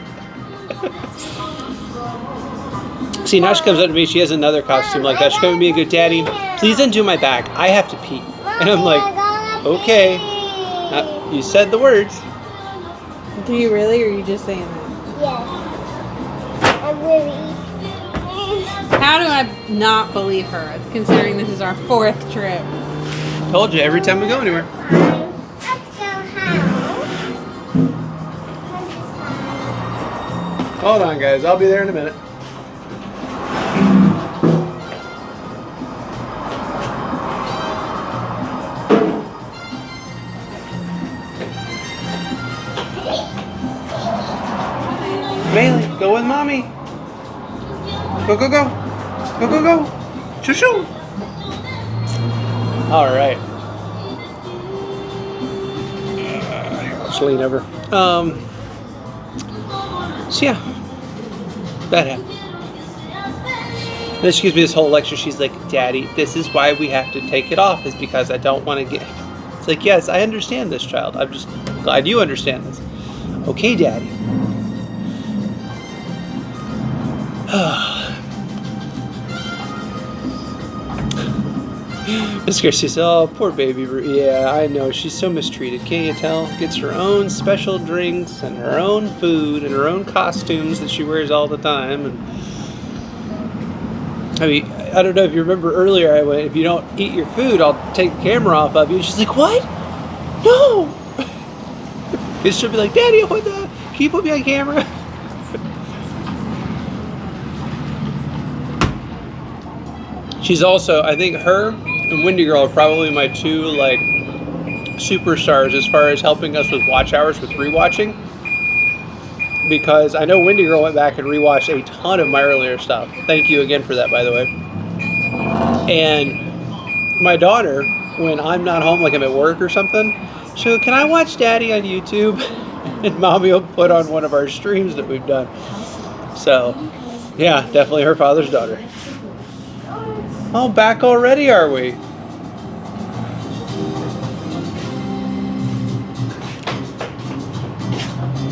See, now she comes up to me, she has another costume like that. She comes to me and goes, Daddy, please undo my back. I have to pee. And I'm like, okay. You said the words. Do you really, or are you just saying that? Yes. I'm really. How do I not believe her, considering this is our 4th trip? Told you, every time we go anywhere. Let's go how? Hold on, guys. I'll be there in a minute. Bailey, go with Mommy. Go, go, go. Go, go, go. Shoo, shoo. All right. Let's lean over. So yeah, that happened. Then she gives me this whole lecture. She's like, Daddy, this is why we have to take it off, is because I don't want to get... It's like, yes, I understand this, child. I'm just glad you understand this. Okay, Daddy. Miss Christie says, oh, poor baby. Yeah, I know. She's so mistreated. Can't you tell? Gets her own special drinks and her own food and her own costumes that she wears all the time. And I mean, I don't know if you remember earlier, I went, if you don't eat your food, I'll take the camera off of you. And she's like, what? No! Because she'll be like, Daddy, what the? Can you put me on camera? She's also, I think her and Windy Girl are probably my two, like, superstars as far as helping us with watch hours with rewatching. Because I know Windy Girl went back and rewatched a ton of my earlier stuff. Thank you again for that, by the way. And my daughter, when I'm not home, like I'm at work or something, she'll go, can I watch Daddy on YouTube? And Mommy will put on one of our streams that we've done. So, yeah, definitely her father's daughter. Oh, back already, are we?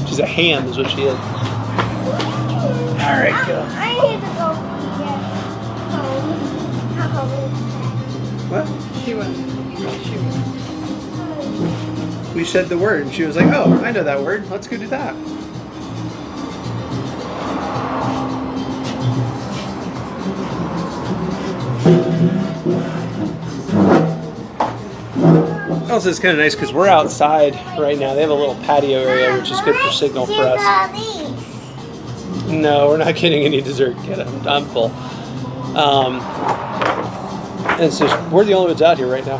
She's a ham, is what she is. All right, go. I need to go get home. What? She was. We said the word, and she was like, oh, I know that word. Let's go do that. Also, it's kind of nice because we're outside right now. They have a little patio area, which is good for signal for us. No, we're not getting any dessert yet. I'm full. And so we're the only ones out here right now.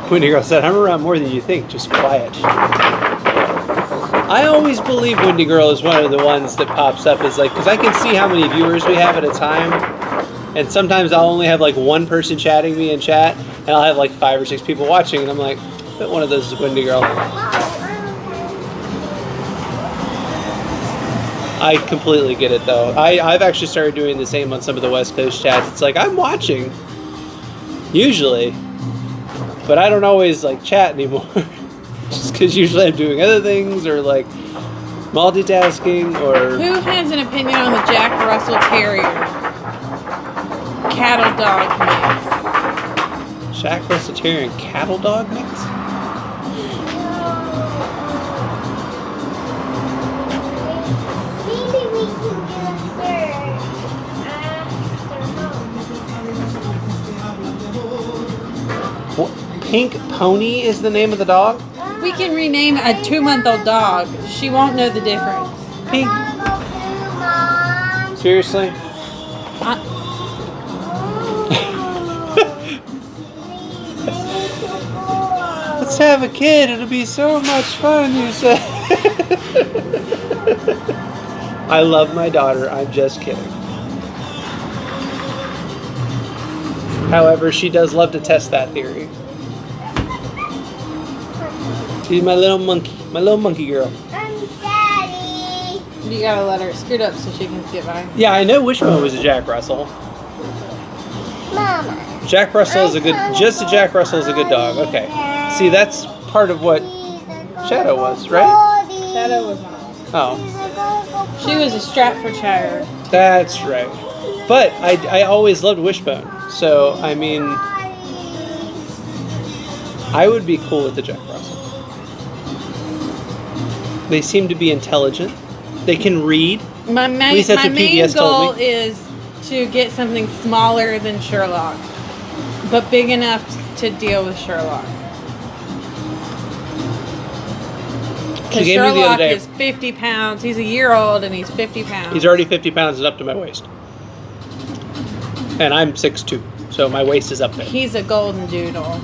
Windy Girl said, I'm around more than you think, just quiet. I always believe Windy Girl is one of the ones that pops up as like, because I can see how many viewers we have at a time, and sometimes I'll only have like one person chatting me in chat, and I'll have like 5 or 6 people watching, and I'm like, I bet one of those is Windy Girl. I completely get it though. I've actually started doing the same on some of the West Coast chats. It's like I'm watching, usually, but I don't always like chat anymore. Just because usually I'm doing other things or like multitasking or. Who has an opinion on the Jack Russell Terrier cattle dog mix? Jack Russell Terrier and cattle dog mix? Maybe we can do a third after home. What? Pink Pony is the name of the dog? We can rename a 2-month-old dog. She won't know the difference. Pink. I wanna go too, Mom. Seriously? Let's have a kid. It'll be so much fun, you said. I love my daughter. I'm just kidding. However, she does love to test that theory. She's my little monkey girl. Daddy. You gotta let her scoot up so she can get by. Yeah, I know Wishbone was a Jack Russell. Mama. Jack Russell is a good, just a Jack Russell is a good dog. Okay. See, that's part of what Shadow was, right? Shadow was not. Oh, She was a Stratfordshire. that's right. But I always loved Wishbone. So, I mean, I would be cool with the Jack Russell. They seem to be intelligent. They can read. My main least that's what main PBS told goal me. is to get something smaller than Sherlock, but big enough to deal with Sherlock. She Because gave me the other Sherlock day. is 50 pounds. He's a year old and he's 50 pounds. He's already 50 pounds and up to my waist. And I'm 6'2", so my waist is up there. He's a golden doodle.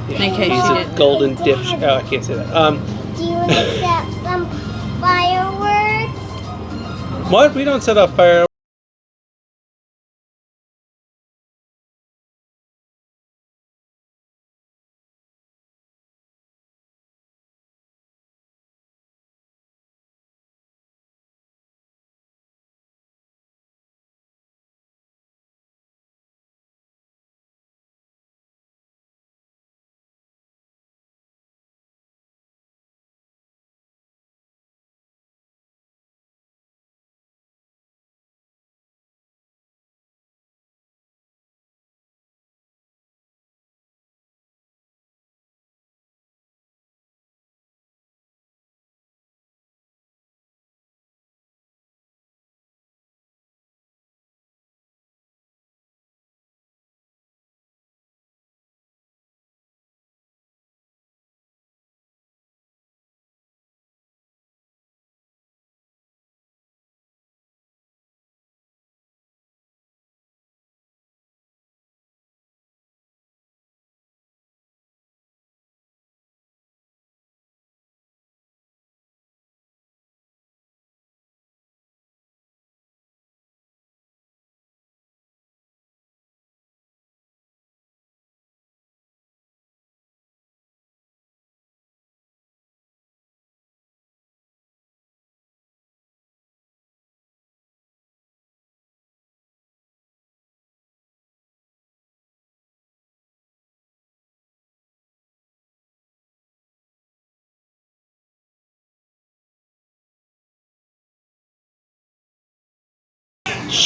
Yeah, in case he's you a didn't know. golden dipshit. Oh, I can't say that. Do you want to set some fireworks? What? We don't set off fire.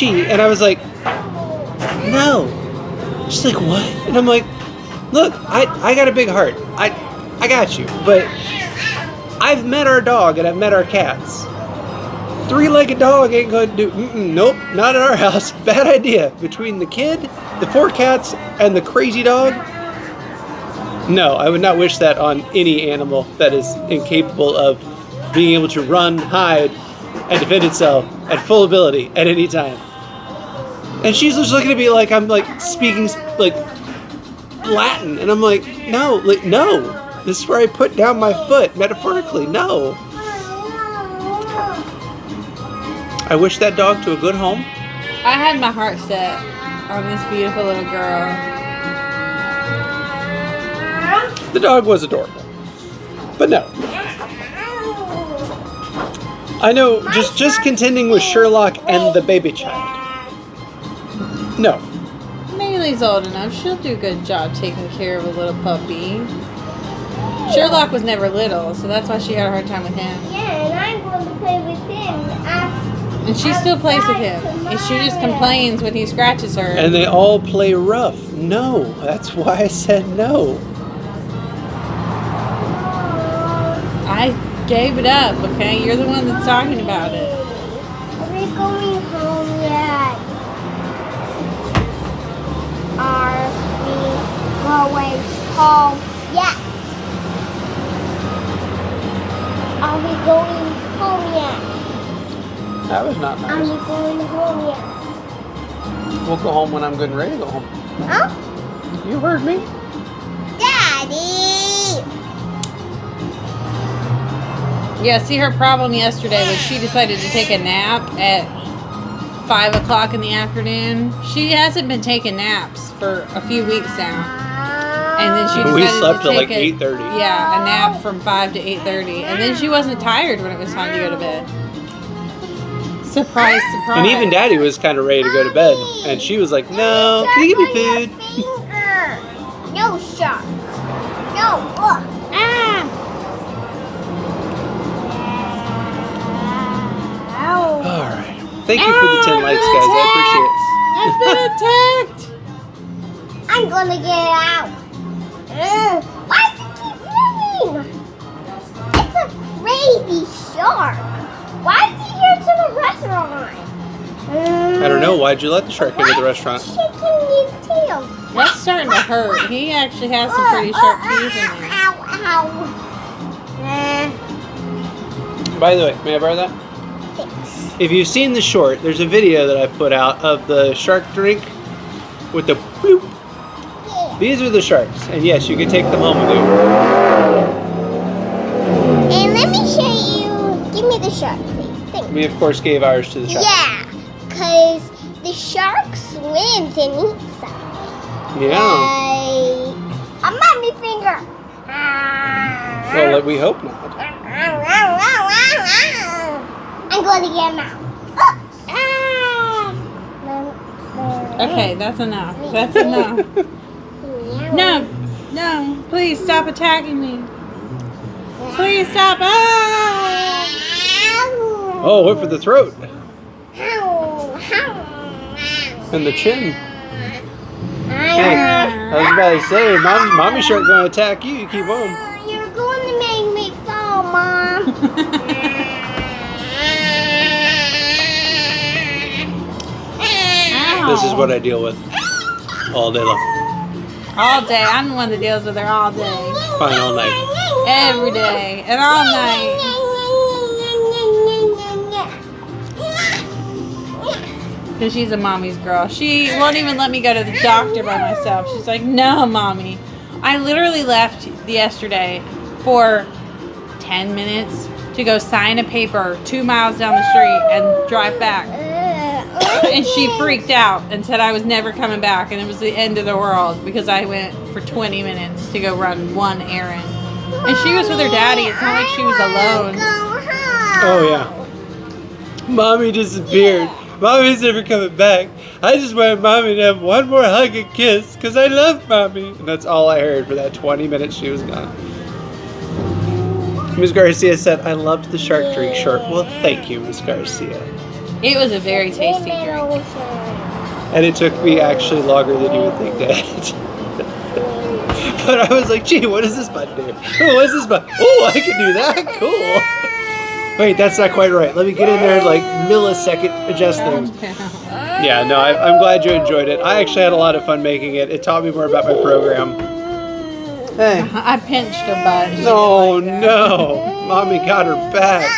And I was like, no. She's like, what? And I'm like, look, I got a big heart. I got you. But I've met our dog and I've met our cats. 3-legged dog ain't going to do, nope, not at our house. Bad idea. Between the kid, the 4 cats, and the crazy dog, no, I would not wish that on any animal that is incapable of being able to run, hide, and defend itself at full ability at any time. And she's just looking at me like I'm like speaking like Latin, and I'm like, no, this is where I put down my foot, metaphorically, no. I wish that dog to a good home. I had my heart set on this beautiful little girl. The dog was adorable, but no. I know, just contending with Sherlock and the baby child. No. Maylee's old enough. She'll do a good job taking care of a little puppy. Sherlock was never little, so that's why she had a hard time with him. Yeah, and I'm going to play with him. And she still plays with him. And she just complains when he scratches her. And they all play rough. No, that's why I said no. I gave it up, okay? You're the one that's talking about it. Are we going home yet? Are we going home yet? Are we going home yet? That was not Are we nice. going home yet? We'll go home when I'm good and ready to go home. Huh? You heard me. Daddy! Yeah, see, her problem yesterday was she decided to take a nap at 5 o'clock in the afternoon. She hasn't been taking naps for a few weeks now. And then she We decided slept to till like take 8:30. Yeah, a nap from 5 to 8:30. And then she wasn't tired when it was time to go to bed. Surprise, surprise. And even Daddy was kind of ready to go to bed. And she was like, no, can you give me food? No, shark. No. Ah. Ow. All right. Thank you for the 10 likes, guys. I I've been attacked! I'm gonna get out. Why does it keep moving? It's a crazy shark. Why is he here to the restaurant? I don't know. Why'd you let the shark into the restaurant? Why is he shaking his tail? That's starting to hurt. He actually has some pretty sharp teeth in there. Ow, ow. By the way, may I borrow that? Thanks. If you've seen the short, there's a video that I put out of the shark drink with the bloop. Yeah. These are the sharks. And yes, you can take them home with you. And let me show you. Give me the shark, please. Thanks. We, of course, gave ours to the shark. Yeah, because the shark swims and eats them. Yeah. A mommy finger. Well, we hope not. I'm going to get him out. Okay, that's enough. That's enough. No, no, please stop attacking me. Please stop. Ah! Oh, went for the throat and the chin. Hey, I was about to say, mommy shark gonna attack you. You keep on. You're going to make me fall, Mom. This is what I deal with all day long. All day. I'm the one that deals with her all day. Fine, all night. Every day. And all night. Because she's a mommy's girl. She won't even let me go to the doctor by myself. She's like, no, Mommy. I literally left yesterday for 10 minutes to go sign a paper 2 miles down the street and drive back. And she freaked out and said I was never coming back. And it was the end of the world because I went for 20 minutes to go run one errand. And she was with her daddy. It's not like she was alone. Oh, yeah. Mommy disappeared. Mommy's never coming back. I just wanted Mommy to have one more hug and kiss because I love Mommy. And that's all I heard for that 20 minutes she was gone. Ms. Garcia said, I loved the shark drink short. Well, thank you, Ms. Garcia. It was a very tasty drink. And it took me actually longer than you would think, Dad. But I was like, gee, what does this button do? Oh, what is this button? Oh, I can do that? Cool. Wait, that's not quite right. Let me get in there and like millisecond adjust things. Yeah, no, I'm glad you enjoyed it. I actually had a lot of fun making it. It taught me more about my program. Hey. I pinched her butt. She Oh, didn't like that. no. Mommy got her back.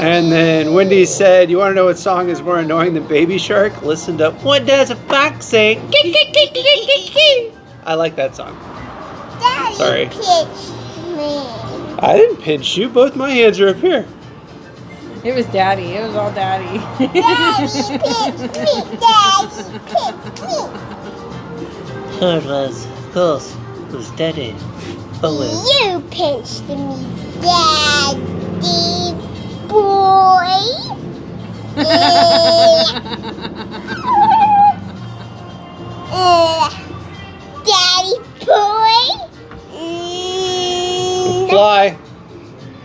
And then Wendy said, you want to know what song is more annoying than Baby Shark? Listen to What Does a Fox Say? I like that song. Daddy Sorry. pinched me. I didn't pinch you. Both my hands are up here. It was daddy. It was all daddy. Daddy pinched me. Daddy pinched me. It was, of course, it was Daddy. Always. You pinched me, Daddy. boy. Daddy boy. McFly.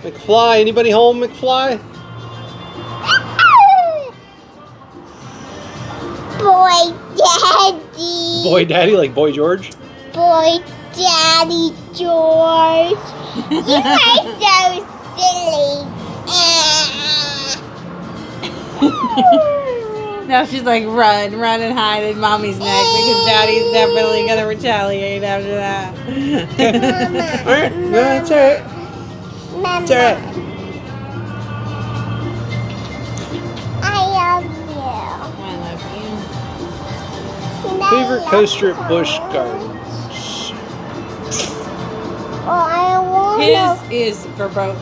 McFly. Anybody home, McFly? Boy daddy. Boy daddy, like Boy George? Boy daddy George. You are so silly. Now she's like, run and hide in mommy's neck because daddy's definitely gonna retaliate after that. Alright, no, that's alright. Mama, It's alright. I love I love you. you. Favorite coaster at Busch Gardens? Oh, I want His is verboten.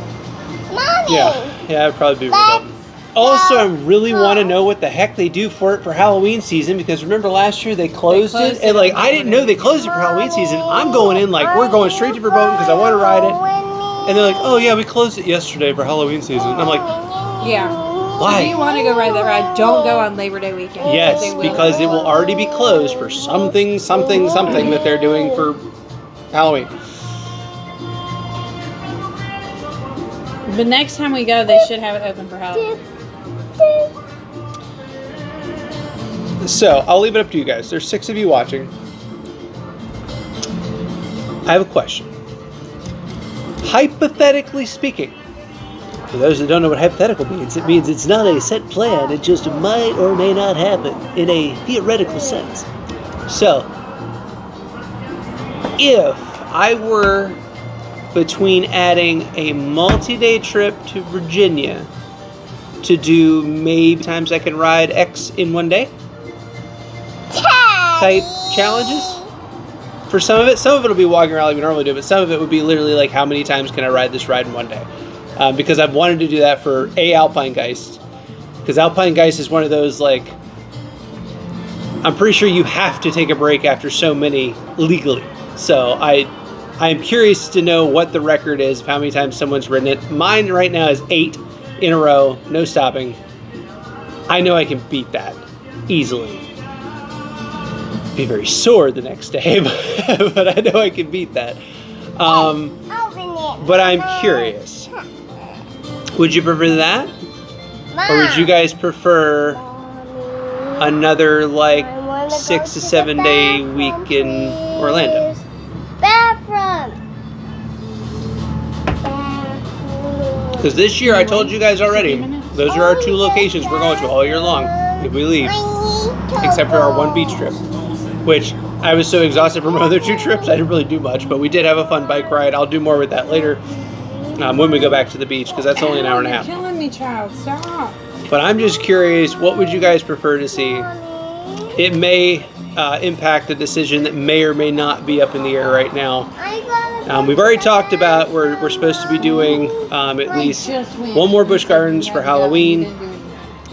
Mommy. Yeah, it'd probably be Let's remote. Also, I really want to know what the heck they do for it for Halloween season, because remember last year they closed it, and like I didn't know they closed it for Halloween season. I'm going in like we're going straight to Verboten because I want to ride it, and they're like, oh yeah, we closed it yesterday for Halloween season. And I'm like, Yeah. why? If you want to go ride that ride, don't go on Labor Day weekend. Yes, They will. because it will already be closed for something that they're doing for Halloween. But next time we go, they should have it open for Halloween. So I'll leave it up to you guys. There's 6 of you watching. I have a question. Hypothetically speaking, for those that don't know what hypothetical means, it means it's not a set plan. It just might or may not happen in a theoretical sense. So, if I were between adding a multi-day trip to Virginia to do maybe times I can ride X in one day type challenges. For some of it will be walking around like we normally do, but some of it would be literally like how many times can I ride this ride in one day? Because I've wanted to do that for Alpine Geist. Because Alpine Geist is one of those like, I'm pretty sure you have to take a break after so many legally. So I'm curious to know what the record is of how many times someone's ridden it. Mine right now is 8 in a row, no stopping. I know I can beat that easily. Be very sore the next day, but I know I can beat that. But I'm curious. Would you prefer that? Or would you guys prefer another like 6 to 7 day week in Orlando? Bathroom. Because this year, I told you guys already, those are our 2 locations we're going to all year long if we leave, except for our 1 beach trip, which I was so exhausted from my other 2 trips, I didn't really do much, but we did have a fun bike ride. I'll do more with that later when we go back to the beach, because that's only an hour and a half. You're killing me, child. Stop. But I'm just curious, what would you guys prefer to see? It may impact a decision that may or may not be up in the air right now. We've already talked about we're supposed to be doing at least 1 more Busch Gardens for Halloween.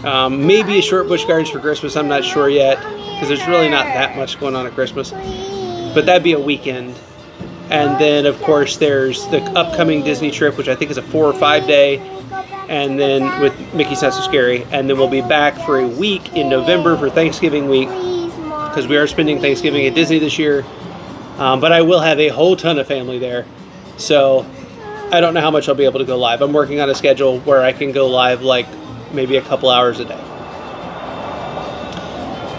Maybe a short Busch Gardens for Christmas. I'm not sure yet, because there's really not that much going on at Christmas. But that'd be a weekend. And then, of course, there's the upcoming Disney trip, which I think is a 4 or 5 day. And then with Mickey's Not So Scary. And then we'll be back for a week in November for Thanksgiving week, because we are spending Thanksgiving at Disney this year. But I will have a whole ton of family there. So I don't know how much I'll be able to go live. I'm working on a schedule where I can go live like maybe a couple hours a day.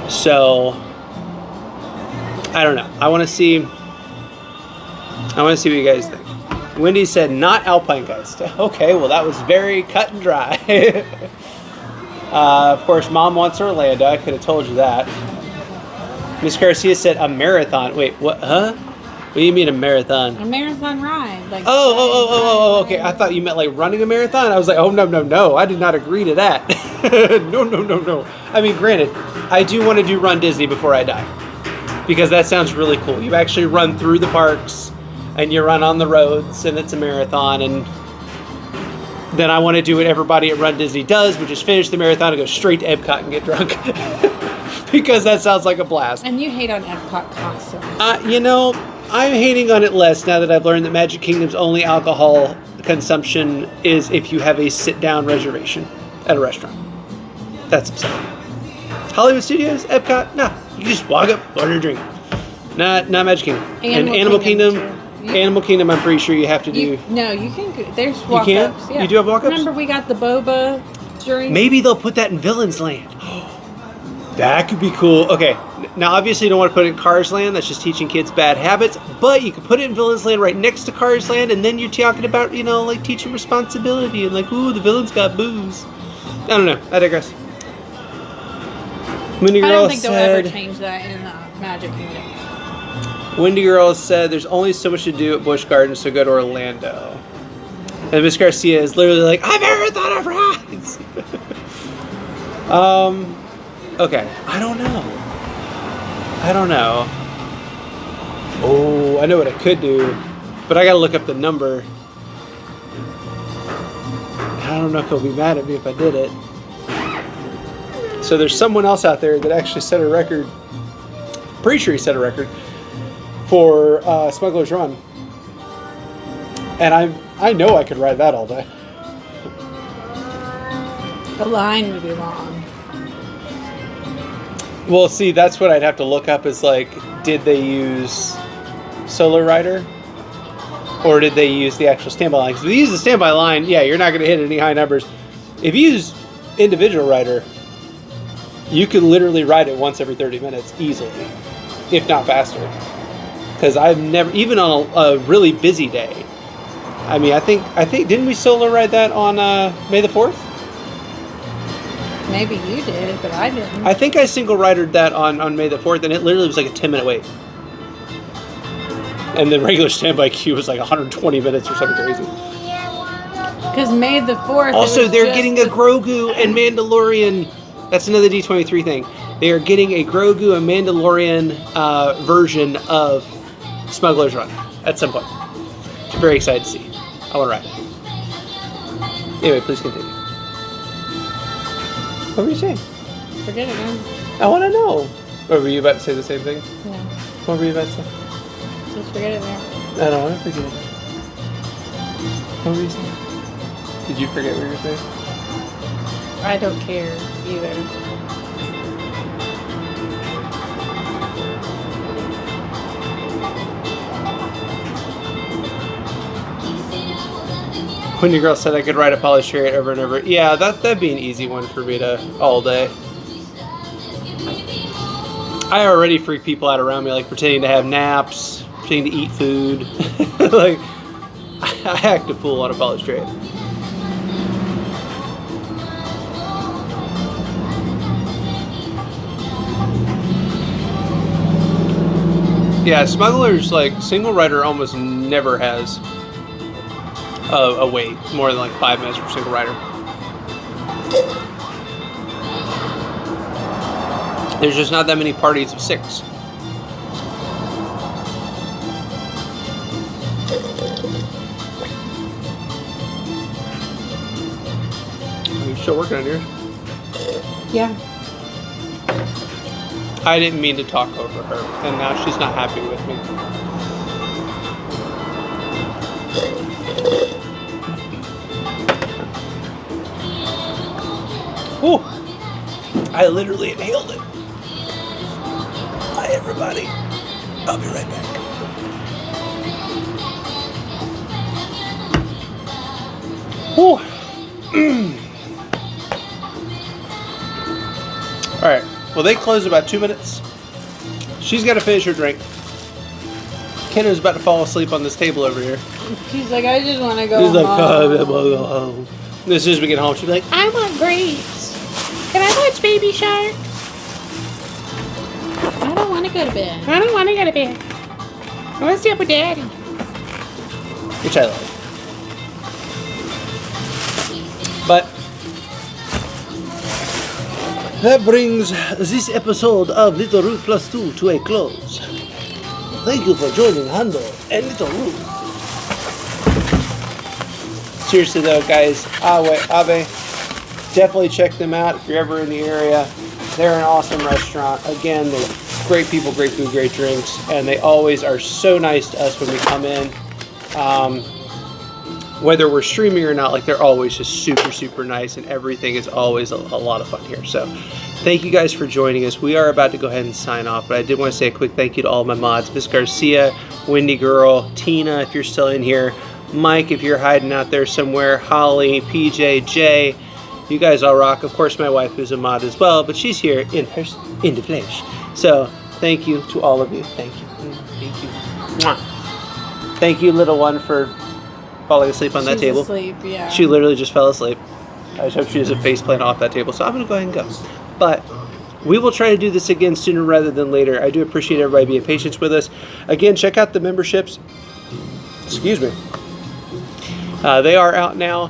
So I don't know. I want to see what you guys think. Wendy said not Alpine Geist. Okay, well that was very cut and dry. Of course, Mom wants Orlando. I could have told you that. Miss Garcia said a marathon. Wait, what? Huh? What do you mean a marathon? A marathon ride. Like Okay. I thought you meant like running a marathon. I was like, oh, no. I did not agree to that. No. I mean, granted, I do want to do Run Disney before I die, because that sounds really cool. You actually run through the parks and you run on the roads, and it's a marathon. And then I want to do what everybody at Run Disney does, which is finish the marathon and go straight to Epcot and get drunk. Because that sounds like a blast. And you hate on Epcot constantly. I'm hating on it less now that I've learned that Magic Kingdom's only alcohol consumption is if you have a sit-down reservation at a restaurant. That's upsetting. Hollywood Studios, Epcot, no. You just walk up, order a drink. Not Magic Kingdom. And Animal Kingdom, Animal Kingdom, I'm pretty sure you have to do. No, you can. There's walk-ups. You can? Yeah. You do have walk-ups? Remember we got the boba drink? Maybe they'll put that in Villain's Land. That could be cool. Okay, now obviously you don't want to put it in Cars Land. That's just teaching kids bad habits. But you could put it in Villain's Land right next to Cars Land, and then you're talking about, you know, like teaching responsibility and like, ooh, the villain's got booze. I don't know. I digress. Windy Girl I don't think said, they'll ever change that in Magic Kingdom. Windy Girl said, "There's only so much to do at Busch Gardens, so go to Orlando." And Miss Garcia is literally like, "I've never thought of rides." Okay, I don't know. Oh, I know what I could do, but I gotta look up the number. I don't know if he'll be mad at me if I did it. So there's someone else out there that actually set a record. Pretty sure he set a record for Smuggler's Run, and I know I could ride that all day. The line would be long. Well, see, that's what I'd have to look up is like, did they use Solo Rider? Or did they use the actual standby line? Because if you use the standby line, yeah, you're not going to hit any high numbers. If you use individual rider, you can literally ride it once every 30 minutes easily, if not faster. Because I've never, even on a really busy day, I mean, I think, didn't we solo ride that on May the 4th? Maybe you did, but I didn't. I think I single ridered that on May the 4th, and it literally was like a 10-minute wait. And the regular standby queue was like 120 minutes or something crazy. Because May the 4th. Also, they're getting a Grogu and Mandalorian. That's another D23 thing. They are getting a Grogu and Mandalorian version of Smuggler's Run at some point. I'm very excited to see. I want to ride it. Anyway, please continue. What were you saying? Forget it, man. I want to know. Or were you about to say the same thing? Yeah. What were you about to say? Just forget it, man. I don't want to forget it. What were you saying? Did you forget what you were saying? I don't care either. Windy Girl said I could ride a polished chariot over and over. Yeah, that'd be an easy one for me to all day. I already freak people out around me, like pretending to have naps, pretending to eat food. Like, I act a fool on a polished chariot. Yeah, Smuggler's, like, single rider almost never has a wait more than like 5 minutes for single rider. There's just not that many parties of 6. Are you still working on yours? Yeah. I didn't mean to talk over her, and now she's not happy with me. Ooh, I literally inhaled it. Hi, everybody. I'll be right back. Ooh. All right. Well, they close in about 2 minutes. She's got to finish her drink. Kenna's about to fall asleep on this table over here. She's like, I just want to go She's home. like, oh, I want to go home. And as soon as we get home, she'll be like, I want grapes. Can I watch Baby Shark? I don't want to go to bed. I don't want to go to bed. I want to stay up with Daddy. Which I like. But that brings this episode of Little Root Plus 2 to a close. Thank you for joining Hando and Little Root. Seriously though, guys, Ave, definitely check them out if you're ever in the area. They're an awesome restaurant. Again, they're great people, great food, great drinks, and they always are so nice to us when we come in. Whether we're streaming or not, like they're always just super, super nice, and everything is always a lot of fun here. So thank you guys for joining us. We are about to go ahead and sign off, but I did want to say a quick thank you to all my mods, Miss Garcia, Wendy Girl, Tina, if you're still in here, Mike, if you're hiding out there somewhere, Holly, PJ, Jay. You guys all rock. Of course, my wife is a mod as well, but she's here in person, in the flesh. So thank you to all of you. Thank you. Thank you. Mwah. Thank you, little one, for falling asleep on that table. Asleep, yeah. She literally just fell asleep. I just hope she doesn't face plant off that table. So I'm going to go ahead and go. But we will try to do this again sooner rather than later. I do appreciate everybody being patient with us. Again, check out the memberships. Excuse me. They are out now.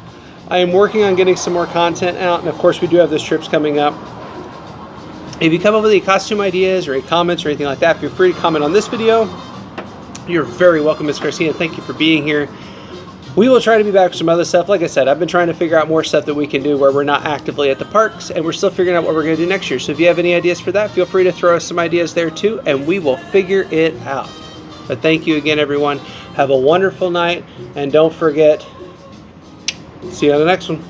I am working on getting some more content out. And of course, we do have those trips coming up. If you come up with any costume ideas or any comments or anything like that, feel free to comment on this video. You're very welcome, Miss Garcia. Thank you for being here. We will try to be back with some other stuff. Like I said, I've been trying to figure out more stuff that we can do where we're not actively at the parks, and we're still figuring out what we're going to do next year. So if you have any ideas for that, feel free to throw us some ideas there too, and we will figure it out. But thank you again, everyone. Have a wonderful night, and don't forget, see you on the next one.